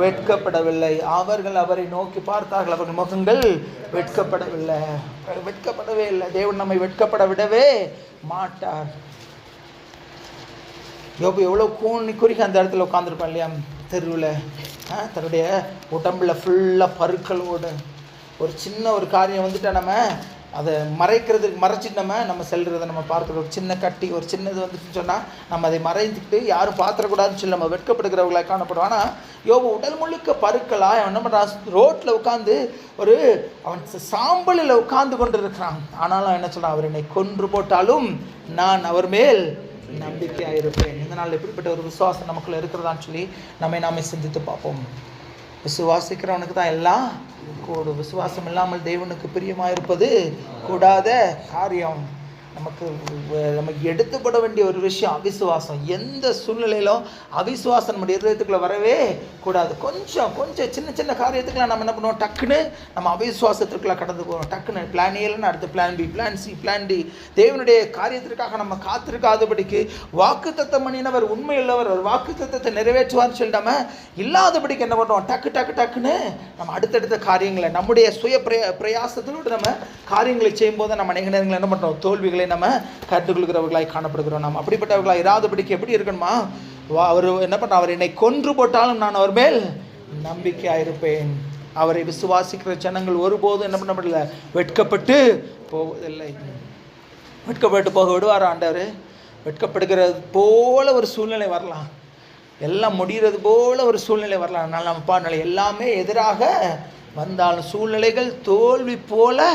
வெட்கப்படவில்லை. அவர்கள் அவரை நோக்கி பார்த்தார்கள், அவர்கள் முகங்கள் வெட்கப்படவே இல்லை. தேவன் நம்மை வெட்கப்பட விடவே மாட்டார். யோபு எவ்வளோ கூணி குறிக்க அந்த இடத்துல உட்காந்துருப்பான் இல்லையா? தெருவில் தன்னுடைய உடம்புல ஃபுல்லாக பருக்களோடு ஒரு சின்ன ஒரு காரியம் வந்துட்டால் நம்ம அதை மறைச்சிட்டு நம்ம செல்றதை நம்ம பார்க்குறோம். ஒரு சின்ன கட்டி ஒரு சின்னது வந்துச்சுன்னு சொன்னால் நம்ம அதை மறைந்துக்கிட்டு யாரும் பார்த்துடக்கூடாதுன்னு சொல்லி நம்ம வெட்கப்படுகிறவர்களாக காணப்படும். ஆனால் யோபு உடல் முழுக்க பருக்களாக அவன் என்ன பண்ணுறான்? ரோட்டில் உட்காந்து அவன் சாம்பலில் உட்கார்ந்து கொண்டு இருக்கிறான். ஆனாலும் என்ன சொல்கிறான்? அவர் என்னை கொன்று போட்டாலும் நான் அவர் மேல் நம்பிக்கையாக இருப்பேன். இந்த நாள் எப்படிப்பட்ட ஒரு விசுவாசம் நமக்குள்ள இருக்கிறதான்னு சொல்லி நாமே சிந்தித்து பார்ப்போம். விசுவாசிக்கிறவனுக்கு தான் எல்லாம் கூடும். விசுவாசம் இல்லாமல் தேவனுக்கு பிரியமாக இருப்பது கூடாத காரியம். நமக்கு எடுத்துப்பட வேண்டிய ஒரு விஷயம் அவிசுவாசம். எந்த சூழ்நிலையிலும் அவிசுவாசம் நம்முடைய இருதயத்துக்குள்ள வரவே கூடாது. கொஞ்சம் சின்ன காரியத்துக்குலாம் நம்ம என்ன பண்ணுவோம்? டக்குன்னு நம்ம அவிசுவாசத்துக்குள்ள கடந்து போவோம். டக்குன்னு பிளான் ஏன்னு அடுத்து plan B, plan C, plan D. தேவனுடைய காரியத்திற்காக நம்ம காத்திருக்காதபடிக்கு வாக்குத்தத்தம் பண்ணினவர் உண்மையுள்ளவர், அவர் வாக்குத்தத்தத்தை நிறைவேற்றுவார்னு சொல்லி நம்ம இல்லாதபடிக்கு என்ன பண்ணுவோம்? டக்குன்னு நம்ம அடுத்தடுத்த காரியங்களை நம்முடைய சுய பிரயாசத்தோடு நம்ம காரியங்களை செய்யும்போது நம்ம அநேக நேரங்கள் என்ன பண்ணுறோம்? தோல்விகளை நம்ம கற்றுக்கொள்கிறவர்களாய் காணப்படுகிறோம். நம்ம அப்படிப்பட்டவர்களாக இராதபடிக்கு எப்படி இருக்கணுமா? அவர் என்ன பண்ண? அவர் என்னை கொன்று போட்டாலும் நான் அவர் மேல் நம்பிக்கையாக இருப்பேன். அவரை விசுவாசிக்கிற ஜனங்கள் ஒருபோதும் என்ன பண்ண முடியல? வெட்கப்பட்டு போவதில்லை. வெட்கப்பட்டு போக விடுவார் ஆண்டவர்? வெட்கப்படுகிறது போல ஒரு சூழ்நிலை வரலாம், எல்லாம் முடிகிறது போல ஒரு சூழ்நிலை வரலாம். அதனால் நம்ம பாடலை எல்லாமே எதிராக வந்தாலும் சூழ்நிலைகள் தோல்வி போல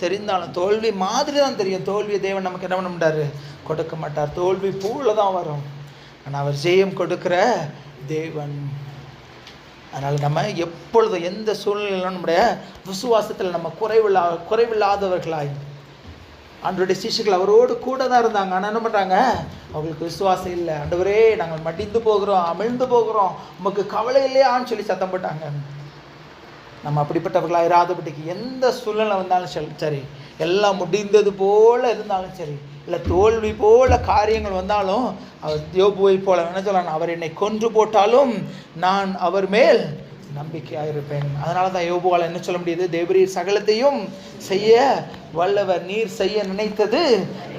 தெரிந்தாலும் தோல்வி மாதிரி தான் தெரியும். தோல்வியை தேவன் நமக்கு என்ன பண்ண மாட்டார்? கொடுக்க மாட்டார். தோல்வி போல தான் வரும். ஆனால் அவர் ஜெயம் கொடுக்கிற தேவன். அதனால் நம்ம எப்பொழுதும் எந்த சூழ்நிலையிலும் நம்முடைய விசுவாசத்தில் நம்ம குறைவில்லாதவர்களாய் ஆண்டவருடைய சிஷ்யர்கள் அவரோடு கூட தான் இருந்தாங்க. ஆனால் என்ன பண்ணுறாங்க? அவங்களுக்கு விசுவாசம் இல்லை. ஆண்டவரே நாங்கள் மடிந்து போகிறோம், அமிழ்ந்து போகிறோம், உமக்கு கவலை இல்லையான்னு சொல்லி சத்தம் போட்டாங்க. நம்ம அப்படிப்பட்டவர்களாக இராதபடிக்கு எந்த சூழ்நிலை வந்தாலும் சரி, எல்லாம் முடிந்தது போல இருந்தாலும் சரி, இல்லை தோல்வி போல காரியங்கள் வந்தாலும் அவர் யோபுவை போல என்ன சொல்லலாம்? அவர் என்னை கொன்று போட்டாலும் நான் அவர் மேல் நம்பிக்கையாக இருப்பேன். அதனால தான் யோபுவால் என்ன சொல்ல முடியுது? தேவரீர் சகலத்தையும் செய்ய வல்லவர், நீர் செய்ய நினைத்தது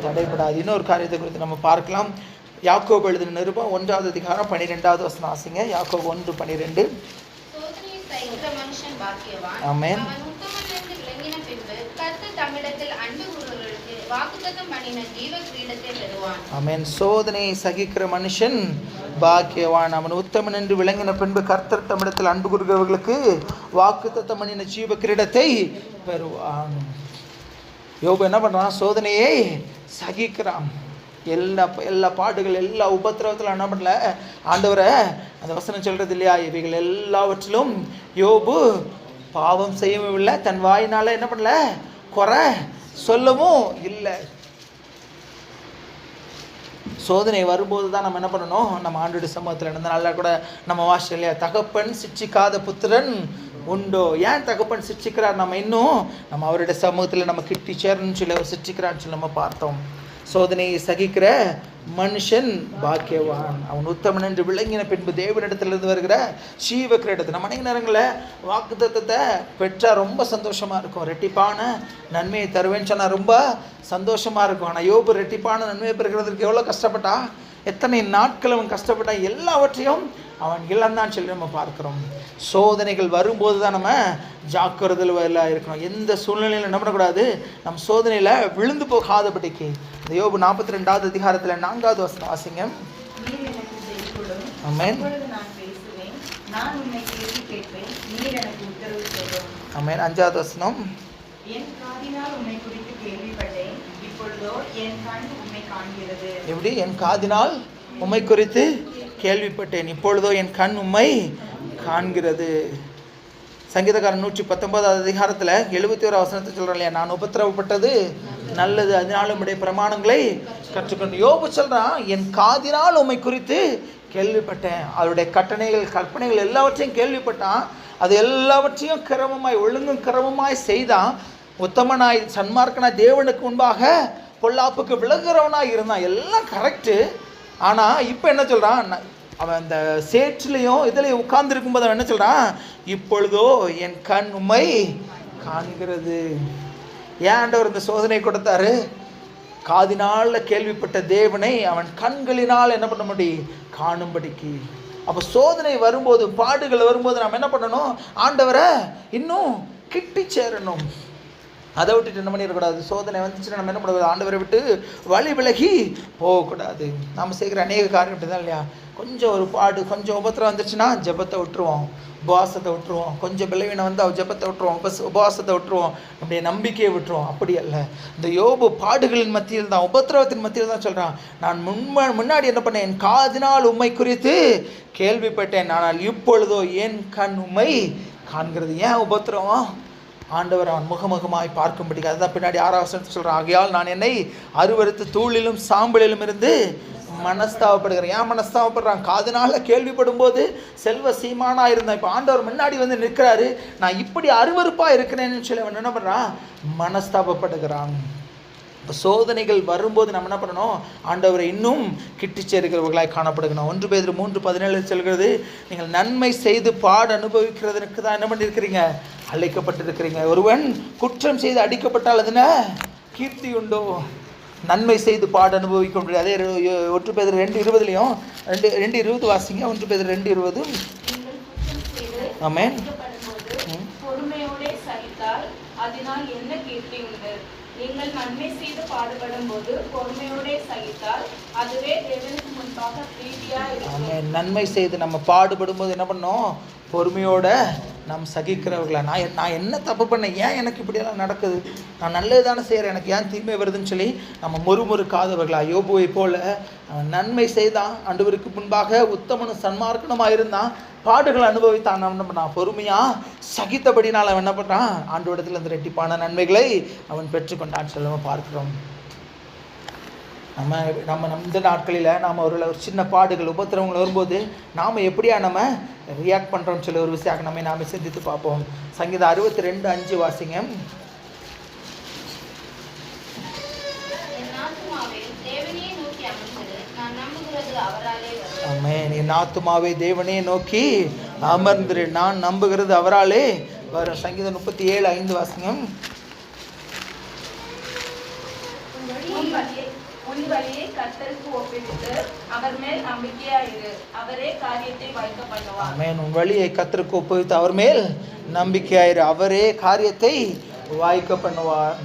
தடைபடாது. இன்னொரு காரியத்தை குறித்து நம்ம பார்க்கலாம். யாக்கோபு எழுதின நிருபம் 1வது அதிகாரம் 12வது வசனம் வாசிங்க. யாக்கோபு 1:12. ஆமென். ஆமென். சோதனை சகிக்கிற மனுஷன் பாக்கியவான், அவன் உத்தமன் என்று விளங்கின பின்பு கர்த்தர் தம்மிடத்தில் அன்பு கூறுகிறவர்களுக்கு வாக்குத்தத்தம் பண்ணின ஜீவ கிரீடத்தை பெறுவான். யோபு என்ன பண்றான்? சோதனையை சகிக்கிறான். எல்லா பாடுகள் எல்லா உபத்திரவத்தில் என்ன பண்ணல? ஆண்டவரை அந்த வசனம் சொல்றது இல்லையா? இவைகள் எல்லாவற்றிலும் யோபு பாவம் செய்யவும் இல்லை, தன் வாயினால என்ன பண்ணல? குறை சொல்லவும் இல்லை. சோதனை வரும்போது தான் நம்ம என்ன பண்ணணும்? நம்ம ஆண்டோட சமூகத்தில் இருந்த நல்லா கூட நம்ம வாசிச்சோம் இல்லையா? தகப்பன் சிட்சிக்காத புத்திரன் உண்டோ? ஏன் தகப்பன் சிட்சிக்கிறார்? நம்ம இன்னும் நம்ம அவருடைய சமூகத்தில் நம்ம கிட்டி சேரணும்னு சொல்லி அவர் சிட்சிக்கிறான்னு சொல்லி நம்ம பார்த்தோம். சோதனையை சகிக்கிற மனுஷன் பாக்கியவான், அவன் உத்தமன் என்று விளங்கின பின்பு தேவனிடத்திலிருந்து வருகிற ஜீவ கிரீடத்தை. நம்ம அநேக நேரங்களில் வாக்குத்தத்தத்தை பெற்றால் ரொம்ப சந்தோஷமாக இருக்கும். ரெட்டிப்பான நன்மையை தருவேன்னு சொன்னால் ரொம்ப சந்தோஷமாக இருக்கும். ஆனால் யோபு ரெட்டிப்பான நன்மையை பெறுகிறதுக்கு எவ்வளோ கஷ்டப்பட்டா, எத்தனை நாட்கள் அவன் கஷ்டப்பட்டான். எல்லாவற்றையும் அவன் இழந்தான் சொல்லி நம்ம பார்க்கிறோம். சோதனைகள் வரும்போது தான் நம்ம ஜாக்கிரதையில் இருக்கணும். எந்த சூழ்நிலையில் என்ன பண்ணக்கூடாது, நம்ம சோதனையில் விழுந்து போகாதபடிக்கு. இந்த யோபு 42வது அதிகாரத்தில் 4வது வசனம் வாசிங்க. ஆமென். ஆமென். 5வது வசனம். என் காதினால் உம்மை குறித்து கேள்விப்பட்டேன், இப்பொழுதோ என் கண் உம்மை காண்கிறது. எப்படி? என் காதினால் உம்மை குறித்து கேள்விப்பட்டேன், இப்பொழுதோ என் கண் உம்மை காண்கிறது. சங்கீதக்காரன் 119வது அதிகாரத்தில் 71 வசனத்தை சொல்கிறோம் இல்லையா, நான் உபத்திரவப்பட்டது நல்லது, அதனால உம்முடைய பிரமாணங்களை கற்றுக்கொண்டு. யோபு சொல்கிறான், என் காதினால் உம்மை குறித்து கேள்விப்பட்டேன். அவருடைய கட்டளைகள் கற்பனைகள் எல்லாவற்றையும் கேள்விப்பட்டான். அது எல்லாவற்றையும் கிரமமாய் ஒழுங்கும் கிரமமாய் செய்தான். உத்தமனாய் சன்மார்க்கனாய் தேவனுக்கு முன்பாக பொல்லாப்புக்கு விலகுறவனாய் இருந்தான். எல்லாம் கரெக்டு. ஆனால் இப்போ என்ன சொல்கிறான், அவன் அந்த சேற்றிலையும் இதுலையும் உட்கார்ந்துருக்கும் போது அவன் என்ன சொல்கிறான், இப்பொழுதோ என் கண் உம்மை காண்கிறது. ஏன் ஆண்டவர் இந்த சோதனை கொடுத்தாரு? காதினால் கேள்விப்பட்ட தேவனை அவன் கண்களினால் என்ன பண்ண முடியும், காணும்படிக்கு. அப்போ சோதனை வரும்போது, பாடுகள் வரும்போது நம்ம என்ன பண்ணணும், ஆண்டவரை இன்னும் கிட்டி சேரணும். அதை விட்டுட்டு என்ன பண்ணிடக்கூடாது. சோதனை வந்துச்சுன்னா நம்ம என்ன பண்ணக்கூடாது, ஆண்டவரை விட்டு வழி விலகி போகக்கூடாது. நம்ம செய்கிற அநேக காரியம் இப்படி தான் இல்லையா, கொஞ்சம் ஒரு பாடு, கொஞ்சம் உபத்திரம் வந்துச்சுன்னா ஜெபத்தை விட்டுருவோம், உபவாசத்தை விட்டுருவோம். கொஞ்சம் பலவீனம் வந்து ஜெபத்தை விட்டுருவோம், உபவாசத்தை விட்டுருவோம், நம்முடைய நம்பிக்கையை விட்டுருவோம். அப்படி அல்ல. இந்த யோபு பாடுகளின் மத்தியில் தான், உபத்திரவத்தின் மத்தியில் தான் சொல்கிறான், நான் முன்னாடி என்ன பண்ணேன், என் காதினால் உம்மை குறித்து கேள்விப்பட்டேன், ஆனால் இப்பொழுதோ என் கண் உம்மை காண்கிறது. ஏன் உபத்திரவம்? ஆண்டவர் அவன் முகமுகமாய் பார்க்கும்படிக்கு. அதுதான் பின்னாடி 6வது வசனத்தை சொல்கிறான், ஆகையால் நான் என்னை அருவருத்து தூளிலும் சாம்பலிலும் இருந்து மனஸ்தாபப்படுகிறேன். ஏன் மனஸ்தாபப்படுறான்? காதுனால கேள்விப்படும் போது செல்வ சீமானாக இருந்தான். இப்போ ஆண்டவர் முன்னாடி வந்து நிற்கிறாரு, நான் இப்படி அருவருப்பாக இருக்கிறேன்னு சொல்லி அவன் என்ன பண்ணுறான், மனஸ்தாபப்படுகிறான். இப்போ சோதனைகள் வரும்போது நம்ம என்ன பண்ணணும், ஆண்டவரை இன்னும் கிட்டி சேர்க்கிறவர்களாய் காணப்படுகணும். 1 பேதுரு 3:17 சொல்கிறது, நீங்கள் நன்மை செய்து பாடு அனுபவிக்கிறதுக்கு தான் என்ன பண்ணியிருக்கிறீங்க, அழைக்கப்பட்டிருக்கிறீங்க. ஒருவன் குற்றம் செய்து அடிக்கப்பட்டால் அதுன கீர்த்தி உண்டோ? நன்மை செய்து பாடு அனுபவிக்க முடியாது. அதே 1 பேதுரு 2:20 2:20 வாசிங்க. 1 பேதுரு 2:20. ஆமென். பொறுமையோடே சகித்தால் அதனால் என்ன கீர்த்தி உண்டு? நீங்கள் நன்மை செய்து பாடுபடும் போது பொறுமையோடே சகித்தால் அதுவே தேவனுக்கு முன்பாக பிரீதியா இருக்கும். நன்மை செய்து நம்ம பாடுபடும் போது என்ன பண்ணோம், பொறுமையோட நாம் சகிக்கிறவர்களா. நான் என்ன தப்பு பண்ணேன், ஏன் எனக்கு இப்படியெல்லாம் நடக்குது, நான் நல்லது தானே செய்கிறேன், எனக்கு ஏன் தீமை வருதுன்னு சொல்லி நம்ம முறுமுறுக்காதவர்களா. யோபுவை போல அவன் நன்மை செய்தான், ஆண்டவருக்கு முன்பாக உத்தமனும் சன்மார்க்கனுமாக இருந்தான், பாடுகள் அனுபவித்தான். என்ன பண்ணான், பொறுமையாக சகித்தபடினால் அவன் என்ன பண்ணுறான், ஆண்டவரிடத்தில் அந்த ரெட்டிப்பான நன்மைகளை அவன் பெற்றுக்கொண்டான்னு சொல்லி பார்க்கிறோம். நம்ம இந்த நாட்களில் நாம் ஒரு சின்ன பாடுகள் உபத்திரவங்கள் வரும்போது நாம் எப்படியா நம்ம ரியாக்ட் பண்ணுறோம்னு சொல்லி ஒரு விஷயம் நாம் சிந்தித்து பார்ப்போம். சங்கீதம் 62:5 வாசிங்க. ஆமென். என் ஆத்துமாவே தேவனே நோக்கி அமர்ந்திரு, நான் நம்புகிறது அவராலே வரும். சங்கீதம் 37:5 வாசிங்க. உன் வழியை கர்த்தருக்கு ஒப்புவித்து அவர் மேல் நம்பிக்கையாயிரு, அவரே காரியத்தை வாய்க்க பண்ணுவார். ஆமென். உன் வழியை கர்த்தருக்கு ஒப்புவித்து அவர் மேல் நம்பிக்கையாயிரு, அவரே காரியத்தை வாய்க்க பண்ணுவார்.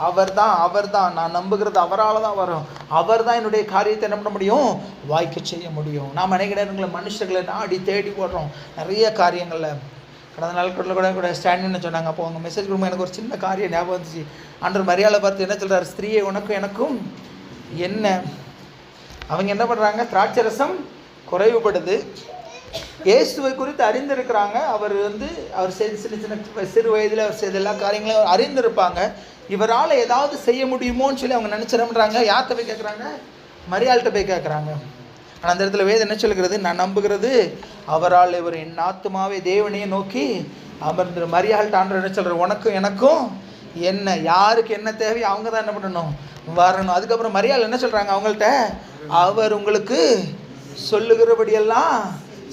அவர்தான் நான் நம்புகிறது அவரால் தான் வரும். அவர் தான் என்னுடைய காரியத்தை என்ன பண்ண முடியும், வாய்க்க செய்ய முடியும். நாம் அநேக நேரங்களில் மனுஷர்களை நாடி தேடி போடுறோம் நிறைய காரியங்களில். கடந்த நாட்களில் கூட ஸ்டாண்டின்னு சொன்னாங்க. அப்போ அவங்க மெசேஜ் கொடுங்க, எனக்கு ஒரு சின்ன காரியம் ஞாபகம் வந்துச்சு. ஆண்டவர் மரியாதை பார்த்து என்ன சொல்கிறார், ஸ்திரீயை உனக்கும் எனக்கும் என்ன. அவங்க என்ன பண்ணுறாங்க, திராட்சரசம் குறைவுபடுது. இயேசுவை குறித்து அறிந்திருக்கிறாங்க. அவர் செய்த சின்ன சிறு வயதில் அவர் செய்த எல்லா காரியங்களும் அறிந்திருப்பாங்க. இவரால் ஏதாவது செய்ய முடியுமோன்னு சொல்லி அவங்க நினச்சிடறாங்க. யார்கிட்ட போய் கேட்குறாங்க, மரியாள்கிட்ட போய் கேட்குறாங்க. ஆனால் அந்த இடத்துல வேதம் என்ன சொல்கிறது, நான் நம்புகிறது அவரால் இவர், என் ஆத்துமாவே தேவனையே நோக்கி அமர்ந்து. மரியாள்கிட்ட ஆண்டவர் என்ன சொல்கிறார், உனக்கும் எனக்கும் என்ன, யாருக்கு என்ன தேவையோ அவங்க தான் என்ன பண்ணணும், வரணும். அதுக்கப்புறம் மரியாள் என்ன சொல்கிறாங்க அவங்கள்ட்ட, அவர் உங்களுக்கு சொல்லுகிறபடியெல்லாம்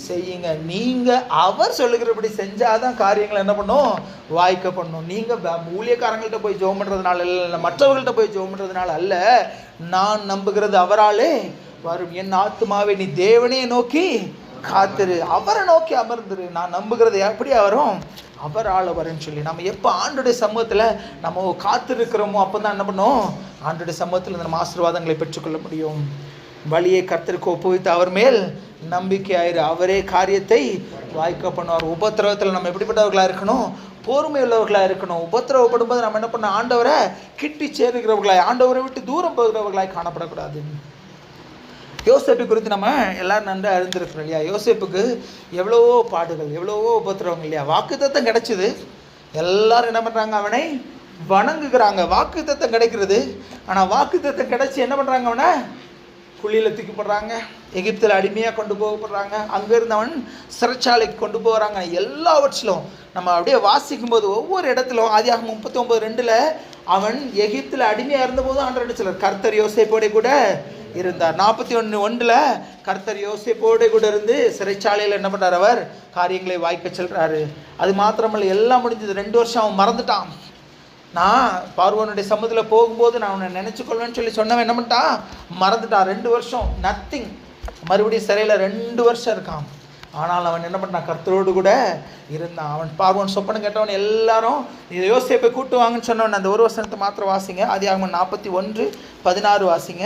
செய்யுங்க. நீங்கள் அவர் சொல்லுகிறபடி செஞ்சாதான் காரியங்களை என்ன பண்ணும், வாய்க்க பண்ணும். நீங்கள் ஊழியக்காரங்கள்ட்ட போய் ஜெபம் பண்ணுறதுனால இல்லை, மற்றவர்கள்ட்ட போய் ஜெபம் பண்ணுறதுனால அல்ல, நான் நம்புகிறது அவராலே வரும். என் ஆத்துமாவை நீ தேவனே நோக்கி காத்திரு, அவரை நோக்கி அமர்ந்துரு. நான் நம்புகிறது எப்படி வரும், அவர் ஆள வரேன்னு சொல்லி நம்ம எப்போ ஆண்டுடைய சமூகத்தில் நம்ம காத்திருக்கிறோமோ அப்போ தான் என்ன பண்ணோம், ஆண்டுடைய சமூகத்தில் நம்ம ஆசீர்வாதங்களை பெற்றுக்கொள்ள முடியும். வழியை கர்த்தருக்கு ஒப்புவித்து அவர் மேல் நம்பிக்கை ஆயிரு, அவரே காரியத்தை வாய்க்க பண்ணுவார். உபத்திரவத்தில் நம்ம எப்படிப்பட்டவர்களாக இருக்கணும், பொறுமை உள்ளவர்களாக இருக்கணும். உபத்திரவப்படும் போது நம்ம என்ன பண்ண, ஆண்டவரை கிட்டி சேருகிறவர்களாய், ஆண்டவரை விட்டு தூரம் போகிறவர்களாய் காணப்படக்கூடாது. யோசேப்பு குறித்து நம்ம எல்லாரும் நன்றாக அறிந்திருக்கிறோம் இல்லையா. யோசேப்புக்கு எவ்வளவோ பாடுகள், எவ்வளவோ உபத்திரவங்கள் இல்லையா. வாக்குத்தத்தம் கிடைச்சிது, எல்லாரும் என்ன பண்ணுறாங்க, அவனை வணங்குகிறாங்க. வாக்குத்தத்தம் கிடைக்கிறது, ஆனால் வாக்குத்தத்தம் கிடைச்சி என்ன பண்ணுறாங்க, அவனை குழியில் தூக்கி போடுறாங்க, எகிப்தில் அடிமையாக கொண்டு போகப்படுறாங்க, அங்கேருந்து அவன் சிறைச்சாலைக்கு கொண்டு போகிறாங்க. எல்லாவற்றிலும் நம்ம அப்படியே வாசிக்கும் போது ஒவ்வொரு இடத்திலும் ஆதியாகமம் 39:2 அவன் எகிப்தில் அடிமையாக இருந்தபோது ஆண்டவர் சொல்றார், கர்த்தர் யோசேப்போட கூட இருந்தார். 41:1 கர்த்தர் யோசேப்போட கூட இருந்து சிறைச்சாலையில் என்ன பண்ணுறார், அவர் காரியங்களை வாய்க்க சொல்கிறாரு. அது மாத்திரமல்ல, எல்லாம் முடிஞ்சது. 2 வருஷம் அவன் மறந்துட்டான். நான் பார்வோனுடைய சமூகத்தில் போகும்போது நான் உன்னை நினச்சிக்கொள்வேன்னு சொல்லி சொன்னவன் என்ன பண்ணிட்டான், மறந்துட்டான். 2 வருஷம் நத்திங். மறுபடியும் சிறையில் 2 வருஷம் இருக்கான். ஆனால் அவன் என்ன பண்ணான், கர்த்தரோடு கூட இருந்தான். அவன் பார்வோன் சொப்பனம் கேட்டவன் எல்லாரும் இதை யோசேப்பை கூட்டு வாங்கன்னு சொன்னவன். அந்த ஒரு வசனத்தை மாத்திரம் வாசிங்க. ஆதியாகமம் 41:16 வாசிங்க.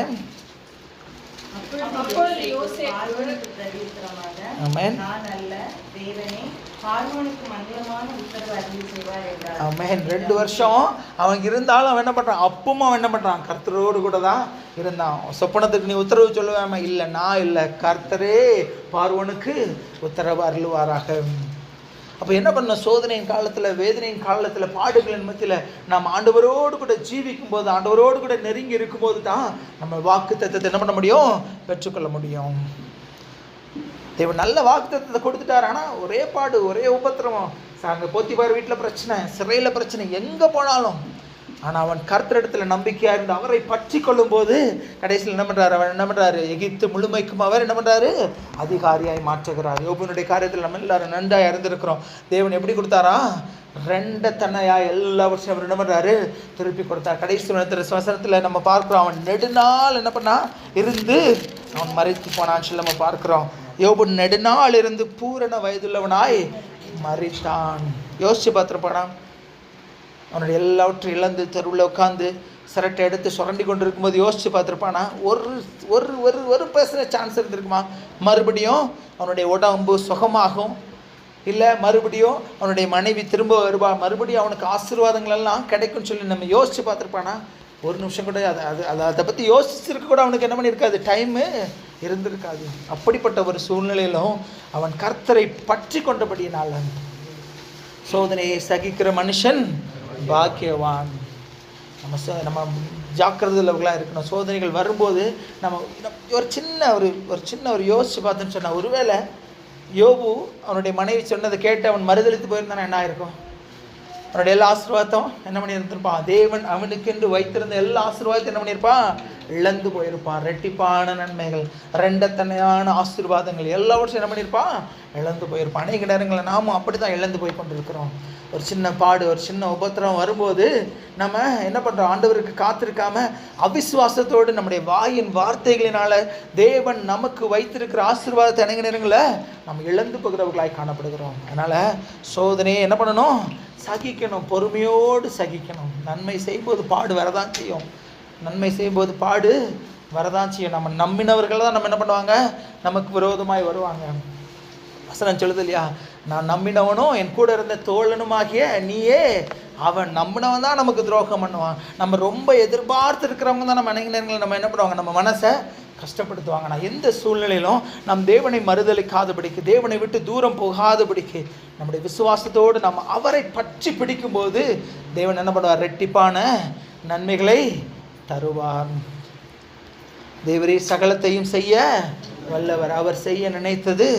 அப்பொழுது யோசேப்பு பார்வோனுக்கு பிரதியுத்தரமாக, ஆமென். நான் அல்ல, தேவனே பார்வோனுக்கு மங்களமான உத்தரவு அருளி செய்வார் என்றார். ஆமென். 2 வருஷம் அவன் இருந்தாலும் அவன் என்ன பண்ணுறான், அப்பவும் அவன் என்ன பண்ணுறான், கர்த்தரோடு கூட தான் இருந்தான். சொப்பனத்துக்கு நீ உத்தரவு சொல்லுவாம, இல்லை நான் இல்லை, கர்த்தரே பார்வோனுக்கு உத்தரவு அருளுவாராக. அப்போ என்ன பண்ண, சோதனையின் காலத்தில், வேதனையின் காலத்தில், பாடுகளின் மத்தியில் நாம் ஆண்டவரோடு கூட ஜீவிக்கும் போது, ஆண்டவரோடு கூட நெருங்கி இருக்கும்போது தான் நம்ம வாக்குத்தத்தத்தை என்ன பண்ண முடியும், பெற்றுக்கொள்ள முடியும். தேவன் நல்ல வாக்குத்தத்தத்தை கொடுத்துட்டார். ஆனால் ஒரே பாடு, ஒரே உபத்திரவம். அங்கே போத்திபார் வீட்டில் பிரச்சனை, சிறையில் பிரச்சனை, எங்கே போனாலும். ஆனால் அவன் கர்த்தரிடத்தில் நம்பிக்கையாக இருந்து அவரை பற்றி கொள்ளும் போது கடைசியில் என்ன பண்ணுறாரு, அவன் என்ன பண்ணுறாரு, எகிப்து முழுமைக்கும் அவர் என்ன பண்ணுறாரு, அதிகாரியாய் மாற்றுகிறார். யோபுனுடைய காரியத்தில் நம்ம எல்லாரும் நன்றாக இருந்திருக்கிறோம். தேவன் எப்படி கொடுத்தாரா, 2 தன்னையாக எல்லா வருஷம் அவர் என்ன பண்ணுறாரு, திருப்பி கொடுத்தார். கடைசி வசனத்தில் நம்ம பார்க்குறோம், அவன் நெடுநாள் என்ன பண்ணா இருந்து அவன் மறித்து போனான்னு சொல்லி நம்ம பார்க்குறோம். யோபு நெடுநாள் இருந்து பூரண வயதுள்ளவனாய் மறித்தான். யோசிச்சு பார்த்துருப்பானா, அவனுடைய எல்லாவற்றையும் இழந்து தெருவில் உட்காந்து சிரட்டை எடுத்து சுரண்டி கொண்டு இருக்கும்போது யோசிச்சு பார்த்துருப்பானா, ஒரு ஒரு ஒரு ஒரு பேசுகிற சான்ஸ் இருந்திருக்குமா, மறுபடியும் அவனுடைய உடம்பு சுகமாகும், இல்லை மறுபடியும் அவனுடைய மனைவி திரும்ப வருவா, மறுபடியும் அவனுக்கு ஆசீர்வாதங்கள் எல்லாம் கிடைக்கும்னு சொல்லி நம்ம யோசிச்சு பார்த்துருப்பானா, ஒரு நிமிஷம் கூட அதை பற்றி யோசிச்சிருக்க கூட அவனுக்கு என்ன பண்ணியிருக்காது, டைமு இருந்திருக்காது. அப்படிப்பட்ட ஒரு சூழ்நிலையிலும் அவன் கர்த்தரை பற்றி கொண்டபடியினால சோதனையை சகிக்கிற மனுஷன் பாக்கியவான். நம்ம ஜாக்கிரதையுள்ளவர்களாக இருக்கணும். சோதனைகள் வரும்போது நம்ம ஒரு சின்ன ஒரு யோசிச்சு பார்த்தோன்னு சொன்னால், ஒருவேளை யோபு அவனுடைய மனைவி சொன்னதை கேட்டு அவன் மறுதளித்து போயிருந்தானே என்ன ஆயிருக்கும், அவனுடைய எல்லா ஆசீர்வாதம் என்ன பண்ணியிருந்திருப்பான், தேவன் அவனுக்கென்று வைத்திருந்த எல்லா ஆசீர்வாதத்தையும் என்ன பண்ணியிருப்பான், இழந்து போயிருப்பான். ரெட்டிப்பான நன்மைகள், 2 தன்னையான ஆசீர்வாதங்கள் எல்லாவற்றையும் என்ன பண்ணியிருப்பான், இழந்து போயிருப்பான். அநேக நேரங்களில் நாமும் அப்படி தான் இழந்து போய் கொண்டிருக்கிறோம். ஒரு சின்ன பாடு, ஒரு சின்ன உபத்திரம் வரும்போது நம்ம என்ன பண்ணுறோம், ஆண்டவருக்கு காத்திருக்காம அவிசுவாசத்தோடு நம்முடைய வாயின் வார்த்தைகளினால தேவன் நமக்கு வைத்திருக்கிற ஆசீர்வாதத்தை அநேக நேரங்களில் நம்ம இழந்து போகிறவர்களாய் காணப்படுகிறோம். அதனால் சோதனையை என்ன பண்ணணும், சகிக்கணும், பொறுமையோடு சகிக்கணும். நன்மை செய்யும்போது பாடு வரதான் செய்யும், நன்மை செய்யும்போது பாடு வரதான் செய்யும். நம்ம நம்பினவர்கள் தான் நம்ம என்ன பண்ணுவாங்க, நமக்கு விரோதமாய் வருவாங்க. வசனம் சொல்லுது இல்லையா, நான் நம்பினவனும் என் கூட இருந்த தோழனுமாகிய நீயே, அவன் நம்பினவன் தான் நமக்கு துரோகம் பண்ணுவான். நம்ம ரொம்ப எதிர்பார்த்து இருக்கிறவங்க தான் நம்ம அநேக நேரங்களில் நம்ம என்ன பண்ணுவாங்க, நம்ம மனசை கஷ்டப்படுத்துவாங்க. நான் எந்த சூழ்நிலையிலும் நம் தேவனை மறுதலிக்காதபடிக்கு, தேவனை விட்டு தூரம் போகாதபடிக்கு நம்முடைய விசுவாசத்தோடு நம்ம அவரை பற்றி பிடிக்கும்போது தேவன் என்ன பண்ணுவார், ரெட்டிப்பான நன்மைகளை தருவார். தேவரே சகலத்தையும் செய்ய வல்லவர், அவர் செய்ய நினைத்தது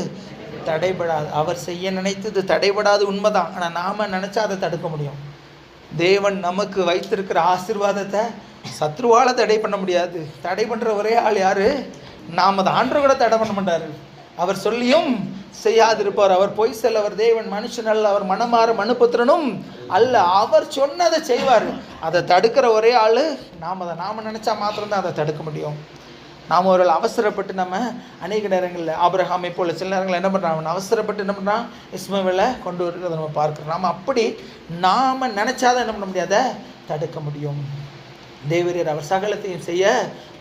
தடைபடாது. அவர் செய்ய நினைத்தது தடைபடாது, உண்மைதான். ஆனால் நாம் நினச்சா அதை தடுக்க முடியும். தேவன் நமக்கு வைத்திருக்கிற ஆசீர்வாதத்தை சத்ருவால் தடை பண்ண முடியாது. தடை பண்ணுற ஒரே ஆள் யார், நாம் அதை ஆண்டவர் கூட தடை பண்ண மாட்டார். அவர் சொல்லியும் செய்யாதிருப்பார். அவர் பொய் செல்லவர் தேவன், மனுஷன் அல்ல. அவர் மனமாற மனுபுத்திரனும் அல்ல. அவர் சொன்னதை செய்வார். அதை தடுக்கிற ஒரே ஆள் நாம் நினச்சா மாத்திரம்தான் அதை தடுக்க முடியும். நாம் ஒரு அவசரப்பட்டு நம்ம அநேக நேரங்களில் ஆபிரகாமை போல சில நேரங்களில் என்ன பண்ணுறான், அவன் அவசரப்பட்டு என்ன பண்ணுறான், இஸ்மவேலை கொண்டு வருகிறத நம்ம பார்க்குறோம். நாம் அப்படி நாம் நினச்சாதான் என்ன பண்ண முடியாத தடுக்க முடியும். தேவரீர் அவர் சகலத்தையும் செய்ய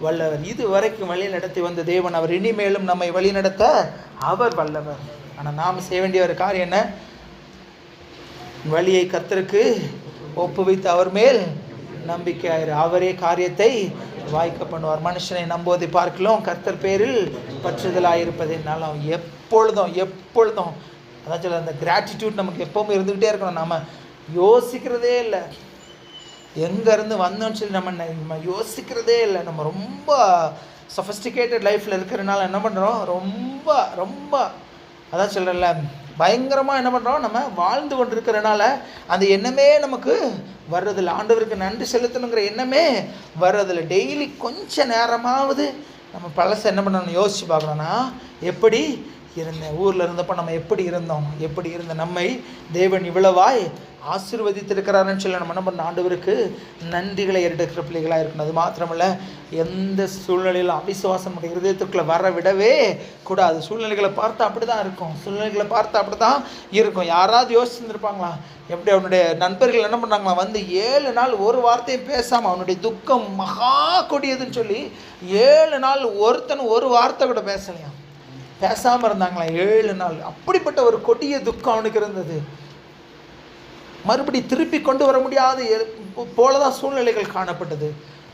வல்லவர். இது வரைக்கும் வழி நடத்தி வந்த தேவன் அவர் இனிமேலும் நம்மை வழி நடத்த அவர் வல்லவர். ஆனால் நாம் செய்ய வேண்டிய ஒரு காரியம் என்ன, வழியை கர்த்தருக்கு ஒப்புவித்து அவர் மேல் நம்பிக்கையாயிரு. அவரே காரியத்தை வாய்க்க பண்ணுவார். மனுஷனை நம்புவதை பார்க்கலாம் கர்த்தர் பேரில் பற்றுதலாயிருப்பதுனாலும் எப்பொழுதும் அதான் சொல்ல, அந்த கிராட்டிடியூட் நமக்கு எப்பவுமே இருந்துக்கிட்டே இருக்கணும். நம்ம யோசிக்கிறதே இல்லை, எங்கேருந்து வந்தோன்னு சொல்லி நம்ம யோசிக்கிறதே இல்லை. நம்ம ரொம்ப சொஃபிஸ்டிகேட்டட் லைஃப்பில் இருக்கிறதுனால என்ன பண்ணுறோம், ரொம்ப அதான் சொல்கிறேன்ல, பயங்கரமாக என்ன பண்ணுறோம், நம்ம வாழ்ந்து கொண்டு இருக்கிறனால அந்த எண்ணமே நமக்கு வர்றதில்லை. ஆண்டவருக்கு நன்றி செலுத்தணுங்கிற எண்ணமே வர்றதில்லை. டெய்லி கொஞ்ச நேரமாவது நம்ம பழசை என்ன பண்ணணும் யோசித்து பார்க்கணும்னா, எப்படி இருந்தேன், ஊரில் இருந்தப்போ நம்ம எப்படி இருந்த நம்மை தேவன் இவ்வளவாய் ஆசீர்வதித்திருக்கிறாருன்னு சொல்லி நம்ம என்ன பண்ண ஆண்டவருக்கு நன்றிகளை எடுக்கிற பிள்ளைகளாக இருக்கணும். அது மாத்திரமல்ல, எந்த சூழ்நிலையிலும் அவிசுவாசம் நம்முடைய இருதயத்துக்குள்ளே வர விடவே கூடாது. சூழ்நிலைகளை பார்த்தா அப்படி தான் இருக்கும். யாராவது யோசிச்சுருப்பாங்களா, எப்படி அவனுடைய நண்பர்கள் என்ன பண்ணாங்களா, வந்து 7 நாள் ஒரு வார்த்தையும் பேசாமல், அவனுடைய துக்கம் மகா கொடியதுன்னு சொல்லி 7 நாள் ஒருத்தன் ஒரு வார்த்தை கூட பேசாமல் இருந்தாங்களா 7 நாள். அப்படிப்பட்ட ஒரு கொடிய துக்கம் அவனுக்கு இருந்தது. மறுபடி திருப்பி கொண்டு வர முடியாத போலதான் சூழ்நிலைகள் காணப்பட்டது.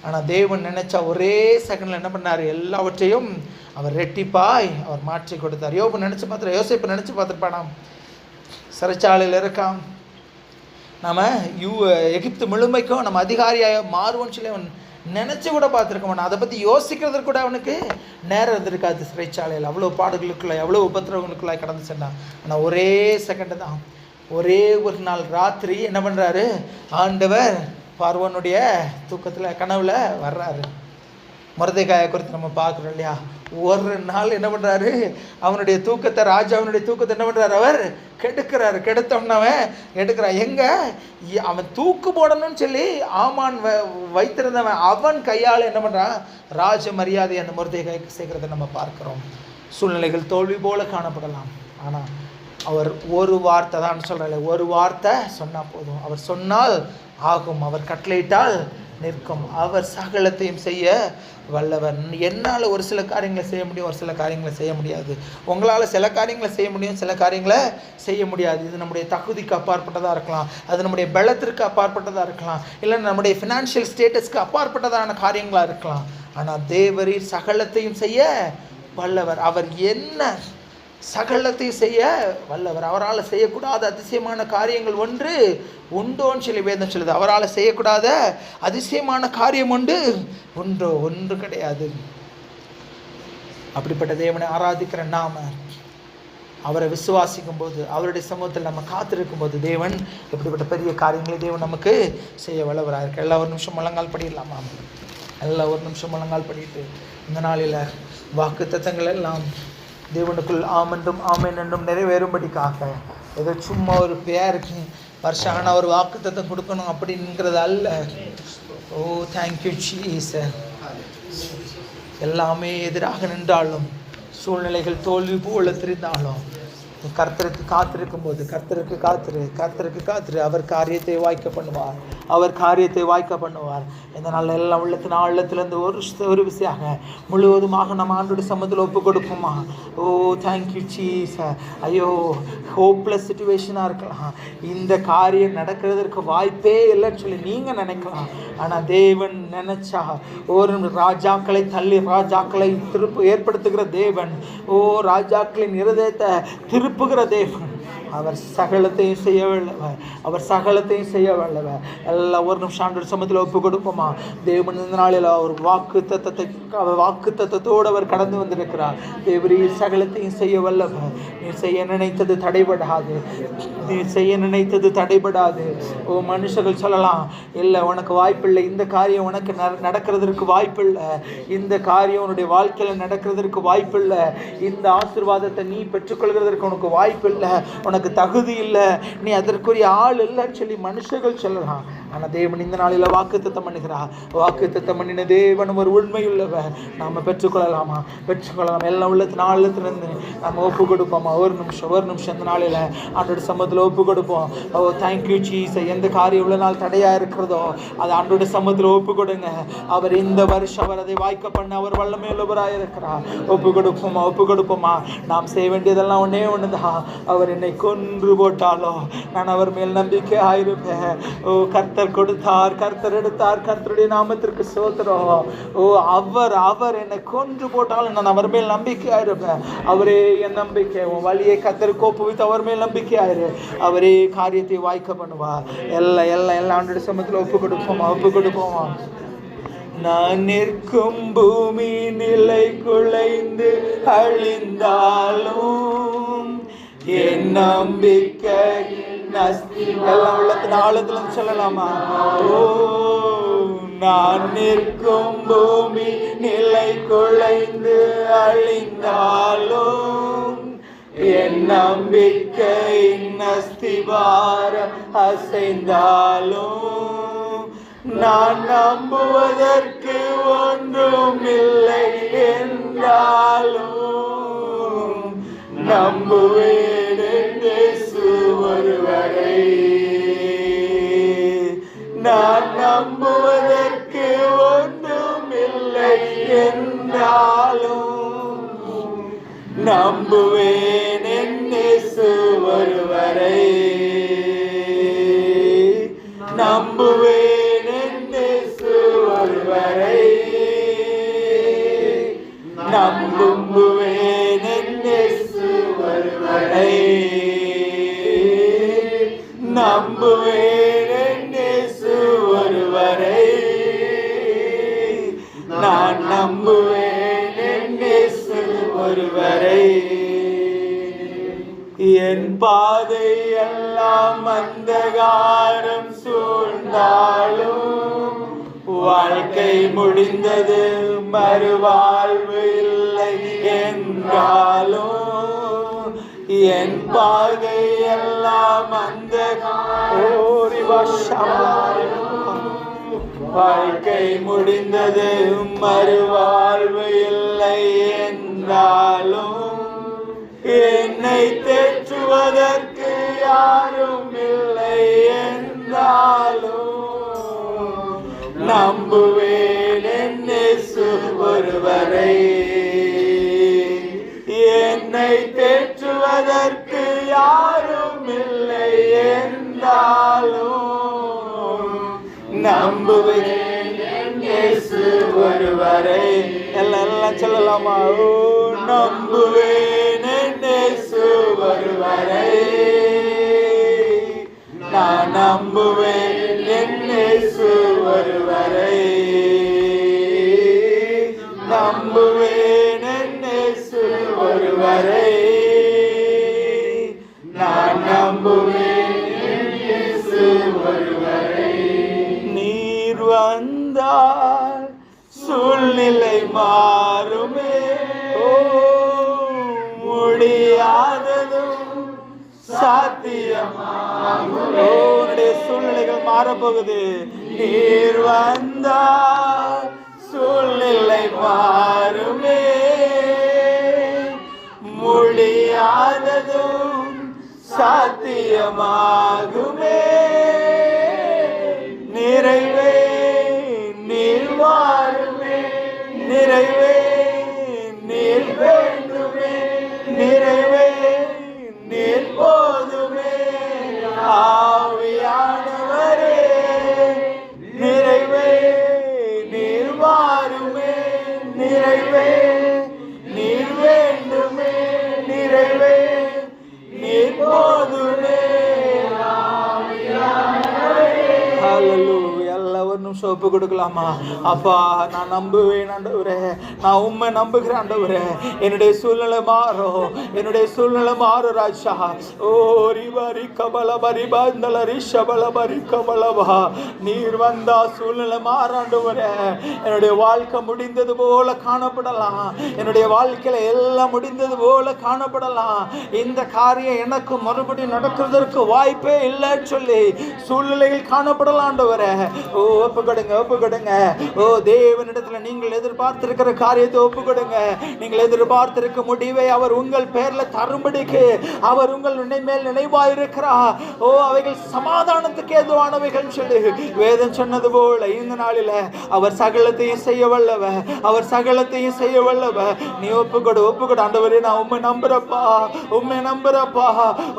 ஆனால் தேவன் நினைச்சா ஒரே செகண்டில் என்ன பண்ணார், எல்லாவற்றையும் அவர் ரெட்டிப்பாய் அவர் மாற்றி கொடுத்தார். யோசிப்பு நினச்சி பார்த்துருப்பானாம், சிறைச்சாலையில் இருக்கான், நம்ம எகிப்து முழுமைக்கும் நம்ம அதிகாரியாக மாறுவோன்னு சொல்லி அவன் நினச்சி கூட பார்த்துருக்க மாட்டான். அதை பற்றி யோசிக்கிறதுக்கு கூட அவனுக்கு நேரம் இருந்திருக்காது. சிறைச்சாலையில் அவ்வளோ பாடுகளுக்குள்ள எவ்வளோ உபத்திரவங்களுக்குள்ளாய் கடந்து சென்றான். ஆனால் ஒரே செகண்டு தான், ஒரே ஒரு நாள் ராத்திரி என்ன பண்ணுறாரு, ஆண்டவர் பார்வோனுடைய தூக்கத்தில் கனவுல வர்றாரு. மொர்தெகாயை குறித்து நம்ம பார்க்குறோம் இல்லையா. ஒரு நாள் என்ன பண்ணுறாரு, அவனுடைய தூக்கத்தை, ராஜாவினுடைய தூக்கத்தை என்ன பண்ணுறாரு, அவர் கெடுத்தவனவன் எடுக்கிறான். எங்கே அவன் தூக்கு போடணும்னு சொல்லி ஆமான் வைத்திருந்தவன் அவன் கையால் என்ன பண்ணுறான், ராஜ மரியாதை அந்த மொர்தெகாய்க்கு சேர்க்கிறத நம்ம பார்க்குறோம். சூழ்நிலைகள் தோல்வி போல காணப்படலாம், ஆனால் அவர் ஒரு வார்த்தை தான் சொல்கிறாரு, ஒரு வார்த்தை சொன்னால் போதும். அவர் சொன்னால் ஆகும், அவர் கட்டளையிட்டால் நிற்கும். அவர் சகலத்தையும் செய்ய வல்லவர். என்னால் ஒரு சில காரியங்களை செய்ய முடியும், ஒரு சில காரியங்களை செய்ய முடியாது. உங்களால் சில காரியங்களை செய்ய முடியும், சில காரியங்களை செய்ய முடியாது. இது நம்முடைய தகுதிக்கு அப்பாற்பட்டதாக இருக்கலாம், அது நம்முடைய பலத்திற்கு அப்பாற்பட்டதாக இருக்கலாம், இல்லை நம்முடைய ஃபினான்ஷியல் ஸ்டேட்டஸ்க்கு அப்பாற்பட்டதான காரியங்களாக இருக்கலாம். ஆனால் தேவரீர் சகலத்தையும் செய்ய வல்லவர். அவர் என்ன சகலத்தையும் செய்ய வல்லவர். அவரால் செய்யக்கூடாத அதிசயமான காரியங்கள் உண்டோன்னு சொல்லி வேதம் சொல்லுது. அவரால் செய்யக்கூடாத அதிசயமான காரியம் ஒன்று கிடையாது. அப்படிப்பட்ட தேவனை ஆராதிக்கிற நாம, அவரை விசுவாசிக்கும் போது, அவருடைய சமூகத்தில் நம்ம காத்திருக்கும் போது, தேவன் எப்படிப்பட்ட பெரிய காரியங்களை தேவன் நமக்கு செய்ய வல்லவராக இருக்கு. எல்லாம் ஒரு நிமிஷம் முழங்கால் படிடலாமா? எல்லாம் ஒரு நிமிஷம் முழங்கால் படிட்டு இந்த நாளில் வாக்கு தத்தங்கள் எல்லாம் தேவனுக்குள் ஆமென்றும் ஆமென் என்றும் நிறைவேறும்படிக்காக, ஏதோ சும்மா ஒரு பேருக்கு வருஷான ஒரு வாக்கு தத்தம் கொடுக்கணும் அப்படிங்கிறது அல்ல. ஓ தேங்க்யூ ஜீசஸ். எல்லாமே எதிராக நின்றாலும், சூழ்நிலைகள் தோல்வி போல தெரிந்தாலும், கர்த்தருக்கு காத்திருக்கும் போது கர்த்தருக்கு காத்திரு. அவர் காரியத்தை வாய்க்க பண்ணுவார். இந்த நாள் எல்லாம் உள்ளத்திலிருந்து ஒரு விஷயமாக முழுவதுமாக நம்ம ஆண்டோட சமூகத்தில் ஒப்பு கொடுப்போமா? ஓ தேங்க்யூ ஜீசஸ். ஐயோ, ஹோப்லெஸ் சிச்சுவேஷனாக இருக்கலாம், இந்த காரியம் நடக்கிறதுக்கு வாய்ப்பே இல்லைன்னு சொல்லி நீங்கள் நினைக்கலாம். ஆனால் தேவன் நினைச்சா ஒரு ராஜாக்களை தள்ளி ராஜாக்களை ஏற்படுத்துகிற தேவன், ஓ ராஜாக்களின் இருதயத்தை திருப்புகிற தேவன். அவர் சகலத்தையும் செய்ய வல்லவர். எல்லாம் ஒரு நிமிஷம் ஆண்டவர் சமூகத்தில் ஒப்பு கொடுப்போமா? தேவன் இந்த நாளில் அவர் வாக்கு தத்தத்தோடு அவர் கடந்து வந்திருக்கிறார். தேவரீர் சகலத்தையும் செய்ய வல்லவர். நீர் செய்ய நினைத்தது தடைபடாது. ஓ மனுஷர்கள் சொல்லலாம், இல்லை உனக்கு வாய்ப்பில்லை, இந்த காரியம் உனக்கு நடக்கிறதுக்கு வாய்ப்பில்லை, இந்த காரியம் உன்னுடைய வாழ்க்கையில் நடக்கிறதுக்கு வாய்ப்பில்லை, இந்த ஆசீர்வாதத்தை நீ பெற்றுக்கொள்கிறதற்கு உனக்கு வாய்ப்பில்லை, உனக்கு தகுதி இல்லை, நீ அதற்குரிய ஆள் இல்லைன்னு சொல்லி மனுஷர்கள் சொல்லலாம். ஆனால் தேவன் இந்த நாளில் வாக்குத்தத்தம் பண்ணுகிறார். வாக்குத்தத்தம் பண்ணின தேவன் ஒரு உண்மையுள்ளவர். நாம் பெற்றுக்கொள்ளலாமா? பெற்றுக்கொள்ளலாம். எல்லாம் உள்ளத்து நாளிலிருந்து நம்ம ஒப்பு கொடுப்போமா? ஒரு நிமிஷம் இந்த நாளில் ஆண்டோட சமூகத்தில் ஒப்பு கொடுப்போம். ஓ தேங்க்யூ ஜீசஸ். எந்த காரியம் உள்ள நாள் தடையாக இருக்கிறதோ அது ஆண்டோட சமூகத்தில் ஒப்பு கொடுங்க. அவர் இந்த வருஷம் அவர் அதை வாய்க்க பண்ண அவர் வல்லமை உள்ளவராக இருக்கிறார். ஒப்பு கொடுப்போமா? நாம் செய்ய வேண்டியதெல்லாம் ஒன்னே ஒண்ணுதான். அவர் என்னை கொன்று போட்டாலோ நான் அவர் மேல் நம்பிக்கை ஆயிருப்பேன். ஓ கர்த்தர் கொடுத்தார், கர்த்தர் எடுத்தார், கர்த்தருடைய நாமத்திற்கு ஸ்தோத்திரம். ஓ அவர் என்னை கொன்று போட்டாலும் நான் அவர் மேல் நம்பிக்கை ஆயிருப்பேன். அவரே என் நம்பிக்கை. உன் வழியை கர்த்தருக்கு ஒப்புவித்து அவர் மேல் நம்பிக்கை ஆயிரு. அவரே காரியத்தை வாய்க்க பண்ணுவார். எல்லாம் ஆண்டோட சமூகத்தில் ஒப்பு கொடுப்போமா? நான் நிற்கும் பூமி நிலை குலைந்து அழிந்தாலும் என் நம்பிக்கை எல்லாம் உள்ளத்தின் ஆழத்துல சொல்லலாமா? ஓ நான் நிற்கும் பூமி நிலை குலைந்து அழிந்தாலும் என் நம்பிக்கையின் அஸ்திவாரம் அசைந்தாலும் நான் நம்புவதற்கு ஒன்றுமில்லை என்றாலும் நம்புவேன் இயேசு ஒருவரை. நான் நம்புவதற்கு ஒன்றுமில்லை என்றாலும் நம்புவேன் இயேசு ஒருவரை. நம்புவேன் இயேசு ஒருவரை. நம்புவேன் இயேசு ஒருவரை. நம்புவேன் இயேசு ஒருவரை. நான் நம்புவேன் இயேசு ஒருவரை. என் பாதை எல்லாம் அந்தகாரம் சூழ்ந்தாலும் வாழ்க்கை முடிந்தது மறுவாழ்வு இல்லை என்றாலும் என் பாதை எல்லாம் வாழ்க்கை முடிந்தது மறுவாழ்வு இல்லை என்றாலும் என்னை தேற்றுவதற்கு யாரும் இல்லை என்றாலும் நம்புவேன் இயேசு ஒருவரை. என்னை தேற்றுவதற்கு யாரும் இல்லை என்றாலும் நம்புவேன் இயேசு ஒருவரை. எல்லாம் சொல்லலாமா? ஓ நம்புவேன் இயேசு ஒருவரை. நான் நம்புவேன் இயேசு ஒருவரை. நம்புவேன் இயேசு ஒருவரை. நான் நம்புவேன் இயேசு ஒருவரை. நீர் வந்தால் சூழ்நிலை மாறுமே. ஓ முடியாததும் சாத்தியமாகுமே. உன்னுடைய சூழ்நிலைகள் மாறப்போகுது. நீர் வந்தால் சூழ்நிலை மாறுமே. முடியாததும் சாத்தியமாகுமே. நிறைவே நீர் வாருமே. நிறைவே நீர் வேண்டுமே. நிறைவே நீர் போதுமே. ஆவியானவரே நிறைவே நீர் வாருமே. நிறைவே நீர் வேண்டுமே. நிறைவே நீர் போதுமே. ஒப்பு கொடுக்கலாமா? அப்பா, நான் நம்புவேன் ஆண்டவரே, நான் உண்மை நம்புகிறேன் ஆண்டவரே. என்னுடைய சூழ்நிலை மாறும், என்னுடைய சூழ்நிலை மாறும் ராஜா. ஓ ரிபரி கபல பரிபா இந்த ரிஷபல பரி கபலவா, நீர் வந்தா சூழ்நிலை மாறாண்டவரே. என்னுடைய வாழ்க்கை முடிந்தது போல காணப்படலாம், என்னுடைய வாழ்க்கையில எல்லாம் முடிந்தது போல காணப்படலாம். இந்த காரியம் எனக்கு மறுபடியும் நடக்கிறதற்கு வாய்ப்பே இல்லைன்னு சொல்லி சூழ்நிலையில் காணப்படலாண்டவரே. ஓ ஒப்பு கொடுங்க, ஒப்பு கொடுங்க. ஓ தேவனிடத்துல நீங்கள் எதிர்பார்த்திருக்கிற காரியத்தை ஒப்பு கொடுங்க. நீங்கள் எதிர்பார்த்திருக்க முடிவை அவர் உங்கள் பேர்ல தரும்படிக்கு அவர் உங்கள் மேல் நினைவாயிருக்கிறார். ஓ அவைகள் சமாதானத்துக்கு ஏதுவானவைகள் சொல்லி வேதம் சொன்னது போல இந்த நாளில அவர் சகலத்தையும் செய்ய வல்லவ, அவர் சகலத்தையும் செய்ய வல்லவ. நீ ஒப்புக்கொடு, ஒப்புக்கொடு. ஆண்டவரே, நான் உண்மை நம்புறப்பா, உண்மை நம்புறப்பா.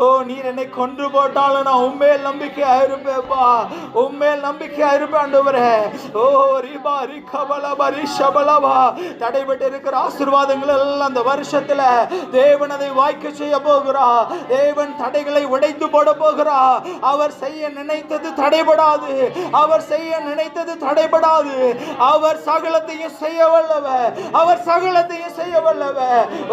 ஓ நீர் என்னை கொன்று போட்டாலும் நான் உண்மையில் நம்பிக்கையா இருப்பேப்பா, உண்மையில் நம்பிக்கையா இருப்பேன் ஆண்டவரே. ஓ ரிபா ரிகபலபா ரிஷபலபா, தடைபட்டு இருக்கிற ஆசீர்வாதங்கள் எல்லாம் அந்த வருஷத்துல தேவன் அதை வாய்க்க செய்ய போகிறா. தேவன் தடைகளை உடைத்து போட போகிறா. அவர் செய்ய நினைத்தது தடைபடாது, அவர் செய்ய நினைத்தது தடைபடாது. அவர் சகலத்தையும் செய்ய வல்லவ, அவர் சகலத்தையும் செய்ய வல்லவ.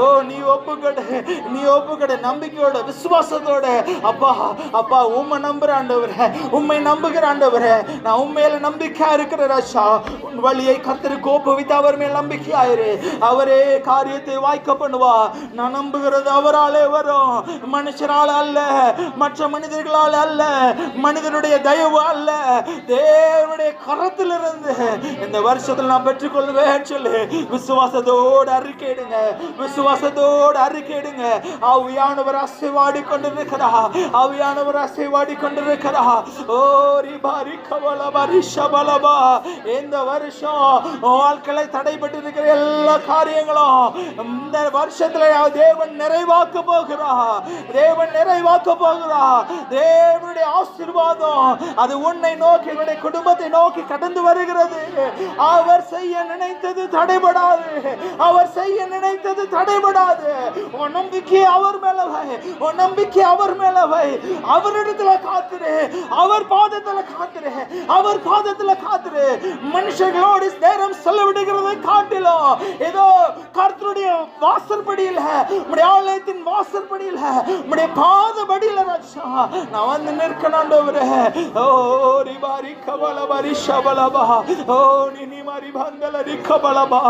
ஓ நீ ஒப்புக்கொடு, நீ ஒப்புக்கொடு, நம்பிக்கையோட விசுவாசத்தோட. அப்பா, அப்பா உம்மை நம்புற ஆண்டவரே, உம்மை நம்புகிற ஆண்டவரே. நான் உண்மையில நம்பிக்கையா இருக்கிற ராஜா. உன் வழியை கர்த்தருக்கு ஒப்புவித்து அவர் மேல் நம்பிக்கையாயிரு. அவரே காரியத்தை வாய்க்க பண்ணுவா. நான் நம்புகிறது அவராலே வரும், மனுஷரால் அல்ல, மற்ற மனிதர்களால் அல்ல, மனிதனுடைய தயவு அல்ல, தேவனுடைய கரத்திலிருந்து இந்த வருஷத்தில் நான் பெற்றுக்கொள்வேன் சொல்லி விசுவாசத்தோடு அறிக்கையிடுங்க, விசுவாசத்தோடு அறிக்கையிடுங்க. ஆவியானவர் அசைவாடி கொண்டிருக்கிறா, ஆவியானவர் அசைவாடி கொண்டிருக்கிறா. ஓ ரிபா ரிகபலபா ரிஷபலபா, இந்த வருஷம் வாழ்க்கையில தடைபட்டு இருக்கிற எல்லா காரியங்களும் இந்த வருஷத்துல தேவன் நிறைவாக்க போகிறா, தேவன் நிறைவாக்க போகிறா. தேவனுடைய ஆசீர்வாதம் அது உன்னை நோக்கி, உன்னுடைய குடும்பத்தை நோக்கி கடந்து வருகிறது. அவர் செய்ய நினைத்தது தடைபடாது, அவர் செய்ய நினைத்தது தடைபடாது. உன் நம்பிக்கை அவர் மேல வை, உன் நம்பிக்கை அவர் மேல வை. அவரிடத்துல காத்துரு, அவர் பாதத்துல காத்துரு, அவர் பாதத்துல காத்துரு. மனுஷர்களோடு நேரம் செலவிடுகிறதை காட்டிலும் ஏதோ கர்த்தருடைய வாசற்படியில, உம்முடைய ஆலயத்தின் வாசற்படியில, உம்முடைய பாதபடியில ராஜா நான் வந்து நிற்கணும் ஆண்டவரே. ஓ ரிபா ரிகபலபா ரிஷபலபா, ஓ நினி மரி பந்தல ரிகபலபா.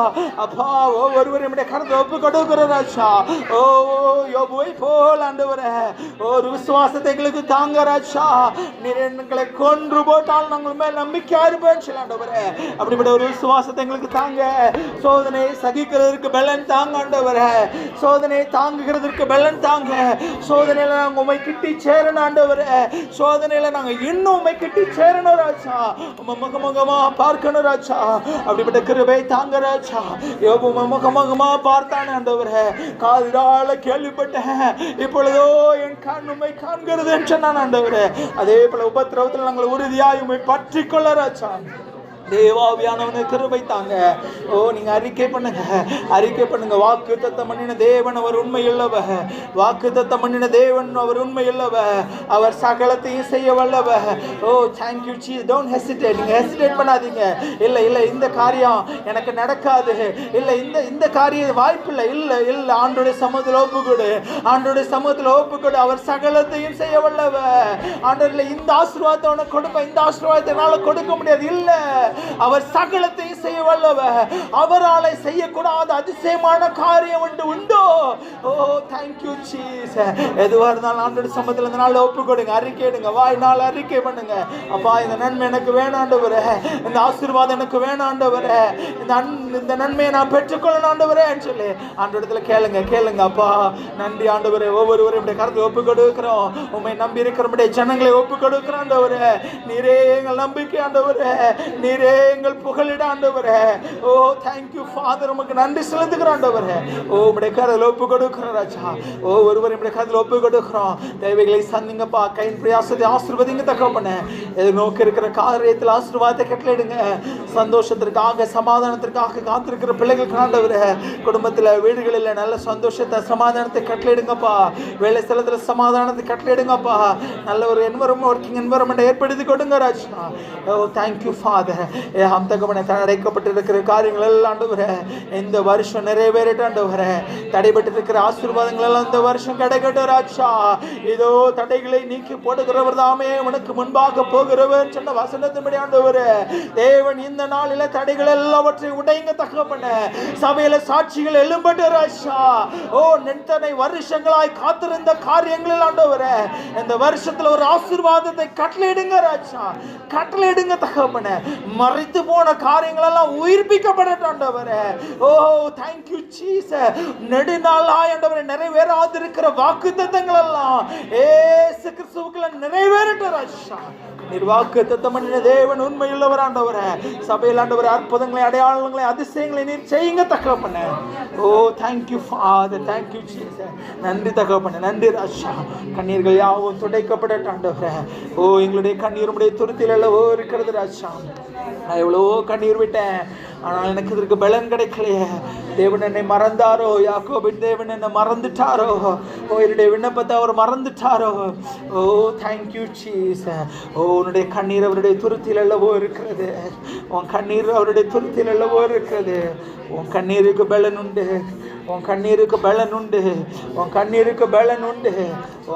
அப்பா ஒவ்வொருவரும் உம்முடைய கரத்தை ஒப்பு கொடுக்கிற ராஜா. ஓ யோபுவை போல் ஆண்டவரே ஒரு விசுவாசத்தை எங்களுக்கு தாங்க ராஜா. நீர் எங்களை கொன்று போட்டால் நாங்கள் மேல் நம்பிக்கையா இருப்பேன் சொல்ல ஆண்டவரே. அப்படிப்பட்ட ஒரு விசுவாசத்தை எங்களுக்கு தாங்க. சோதனை சகிக்கிறதுக்கு பலன் தாங்க ஆண்டவரே, சோதனை தாங்குகிறதுக்கு பலன் தாங்க. சோதனையில நாங்கள் உண்மை கிட்டி சேரணும் ஆண்டவரே, சோதனையில நாங்கள் இன்னும் உண்மை கிட்டி சேரணும் ராஜா. உண்மை முகமுகமா பார்க்கணும் ராஜா. அப்படிப்பட்ட கிருபை தாங்க ராஜா. யோபு முகமுகமா பார்த்தானே ஆண்டவரே, காதால கேள்விப்பட்டேன், இப்பொழுதோ என் கண் உண்மை காண்கிறது என்று சொன்னான் ஆண்டவரே. அதே போல உபத்திரவத்தில் நாங்கள் உறுதியாய் உண்மை பற்றி கொள்ள ராஜா. தேவாவியானவனு கிருபை தாங்க. ஓ நீங்க அறிக்கை பண்ணுங்க, அறிக்கை பண்ணுங்க. வாக்கு தத்தம் பண்ணின தேவன் அவர் உண்மை இல்லவ, வாக்கு தத்தம் பண்ணின தேவன் அவர் உண்மை இல்லவ, அவர் சகலத்தையும் செய்ய வல்லவ. Oh thank you Jesus. Don't hesitate, நீங்க ஹெசிடேட் பண்ணாதீங்க. இல்ல இல்ல இந்த காரியம் எனக்கு நடக்காது, இல்ல இந்த இந்த காரியம் வாய்ப்பு இல்லை, இல்ல இல்ல ஆண்டோடைய சமூகத்தில் ஒப்புக்கொடு, ஆண்டோடைய சமூகத்தில் ஒப்புக்கொடு. அவர் சகலத்தையும் செய்ய வல்லவ. ஆண்டவர்ல இந்த ஆசீர்வாதத்தை உனக்கு கொடுப்பேன், இந்த ஆசீர்வாதத்தை என்னால கொடுக்க முடியாது, இல்ல அவர் சகலத்தையும் செய்ய வல்லவ. அவரால் செய்யக்கூடாத அதிசயமான காரியம் உண்டோ? ஓ thank you Jesus. எதுவா இருந்தாலும் ஆண்டவருடைய சமூகத்துல இந்த நாள் ஒப்பு கொடுங்க, அறிக்கையிடுங்க, வாய்நாள் அறிக்கை பண்ணுங்க. அப்பா இந்த நன்மை எனக்கு வேணும் ஆண்டவரே, இந்த ஆசீர்வாதம் எனக்கு வேணும் ஆண்டவரே, இந்த நன்மையை நான் பெற்றுக்கொள்ளணும் ஆண்டவரே சொல்லி ஆண்டவரிடத்துல கேளுங்க, கேளுங்க. அப்பா நன்றி ஆண்டவரே. ஒவ்வொருவரும் இப்படி கருத்தை ஒப்பு கொடுக்கிறோம், உண்மை நம்பி இருக்கிற ஜனங்களை ஒப்பு கொடுக்கிறோம் ஆண்டவரே. நீரே எங்கள் நம்பிக்கை ஆண்டவரே, நீரே எங்கள் புகழிட ஆண்டவரே. ஓ thank you Father. உமக்கு நன்றி செலுத்துகிறோம் ஆண்டவரே. ஓ உம்முடைய கரத்தில் ஒப்பு கொடுக்கிறோம் ராஜா. ஓ ஒருவர் உம்முடைய கரத்தில் ஒப்பு கொடுக்கிறோம். தேவைகளை சந்திங்கப்பா, கையின் பிரயாசத்தை ஆசீர்வதிங்க தகப்பனே. எதிர்நோக்கி இருக்கிற காரியத்தில் ஆசீர்வாதத்தை கட்டளையிடுங்க. சந்தோஷத்திற்காக சமாதானத்திற்காக காத்திருக்கிற பிள்ளைகளுக்கு ஆண்டவரே, குடும்பத்தில் வீடுகளில் நல்ல சந்தோஷத்தை சமாதானத்தை கட்டளையிடுங்கப்பா. வேலை ஸ்தலத்தில் சமாதானத்தை கட்டளையிடுங்கப்பா. நல்ல ஒரு ஒர்க்கிங் என்வரன்மெண்ட் ஏற்படுத்தி கொடுங்க ராஜா. ஓ thank you Father. தகப்பனே தடைக்கப்பட்டிருக்கிற காரியங்கள் எல்லாம் ஆண்டவரே இந்த வருஷம் நிறைவேறட்டும் ஆண்டவரே. தடைபட்டிருக்கிற ஆசீர்வாதங்கள் எல்லாம் இந்த வருஷம் கிடைக்கட்டும் ராஜா. இதோ தடைகளை நீக்கி போடுகிறவர் தாமே உனக்கு முன்பாக போகிறவர் சொன்ன வசனத்தின்படி ஆண்டவரே தேவன் இந்த நாளில தடைகள் எல்லாவற்றையும் உடைங்க தகப்பனே. சபையில சாட்சிகள் எழும்பட்டு ராஜா. ஓ நெத்தனை வருஷங்களாய் காத்திருந்த காரியங்களில் ஆண்டவரே இந்த வருஷத்துல ஒரு ஆசீர்வாதத்தை கட்டளையிடுங்க ராஜா. கட்டளையிடுங்க தகப்பனே. மறைத்து போன காரியங்கள் எல்லாம் உயிர்ப்பிக்கப்படட்டும் ஆண்டவரே. ஓ thank you Jesus. நெடுநாளாய் ஆண்டவரே நிறைவேறாதிருக்கிற வாக்குத்தத்தங்கள் எல்லாம் இயேசு கிறிஸ்துவுக்குள்ள நிறைவேறட்டும் ராஜா. வாக்குத்தத்தம் பண்ணின தேவன் உண்மையுள்ளவர் ஆண்டவரே. சபையில் ஆண்டவரே அற்புதங்களை அடையாளங்களை அதிசயங்களை நீர் செய்யுங்க தகப்பனே. ஓ thank you Father, thank you Jesus. நன்றி தகப்பனே, நன்றி ராஜா. கண்ணீர்கள் யாவும் துடைக்கப்படட்டும் ஆண்டவரே. ஓ எங்களுடைய கண்ணீர் உம்முடைய துருத்தியில் எவ்வளவோ இருக்கிறது ராஜா. நான் எவ்வளவோ கண்ணீர் விட்டேன், ஆனால் எனக்கு இதற்கு பலன் கிடைக்கலையே. தேவன் என்னை மறந்தாரோ, யாக்கோபின் தேவன் என்னை மறந்துட்டாரோ, ஓ என்னுடைய விண்ணப்பத்தை அவர் மறந்துட்டாரோ. ஓ தேங்க்யூ ஜீசஸ். ஓ உன்னுடைய கண்ணீர் அவருடைய துருத்தியில் அல்லவோ இருக்கிறது. உன் கண்ணீர் அவருடைய துருத்தியில் அல்லவோ இருக்கிறது. உன் கண்ணீருக்கு பலன் உண்டு, உன் கண்ணீருக்கு பலன் உண்டு, உன் கண்ணீருக்கு பலன் உண்டு.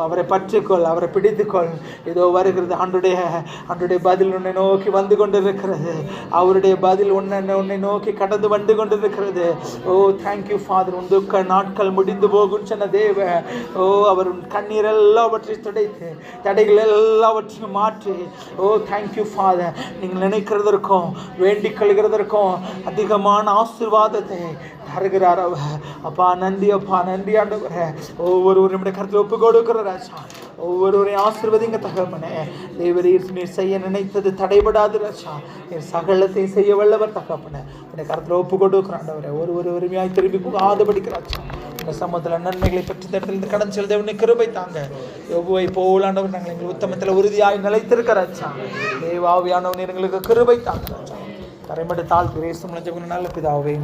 அவரை பற்றிக்கொள், அவரை பிடித்துக்கொள். இதோ வருகிறது ஆண்டுடைய பதில் உன்னை நோக்கி வந்து கொண்டிருக்கிறது. அவருடைய பதில் உன்னை நோக்கி கடந்து வந்து கொண்டிருக்கிறது. ஓ தேங்க்யூ ஃபாதர். உன் துக்க நாட்கள் முடிந்து போகும் சொன்ன தேவ. ஓ அவர் கண்ணீர் எல்லாவற்றையும் துடைத்து தடைகள் எல்லாவற்றையும் மாற்றி. ஓ தேங்க்யூ ஃபாதர். நீங்கள் நினைக்கிறதற்கும் வேண்டிக் கொள்கிறதற்கும் அதிகமான ஆசீர்வாதத்தை தருகிறார் அவர். அப்பா நன்றி, அப்பா நன்றி ஆண்டவரே. ஒவ்வொருவரும் நம்முடைய கருத்தில் ஒப்பு கொடுக்கிற ராஜா. ஒவ்வொருவரையும் ஆசீர்வதிங்க தகப்பனே. தேவரீர் நீர் செய்ய நினைத்தது தடைபடாது ராஜா. நீர் சகலத்தையும் செய்ய வல்லவர் தகப்பனே. உடைய கருத்தில் ஒப்பு கொடுக்கிற ஆண்டவரே. ஒரு உரிமையாய் திரும்பி போகாதபடிக்கு ராஜா. இந்த சமூகத்தில் நன்மைகளை பெற்று தடத்தில் கடன் செலுத்த தேவனை கிருபை தாங்க. யோபுவை போலாண்டவர் நாங்கள் எங்கள் உத்தமத்தில் உறுதியாய் நிலைத்திருக்க ராஜா. தேவாவியானவன் எங்களுக்கு கிருபை தாங்க ராஜா. தரைமட்ட தாழ்த்து ரேசம் நல்ல பிதாவே.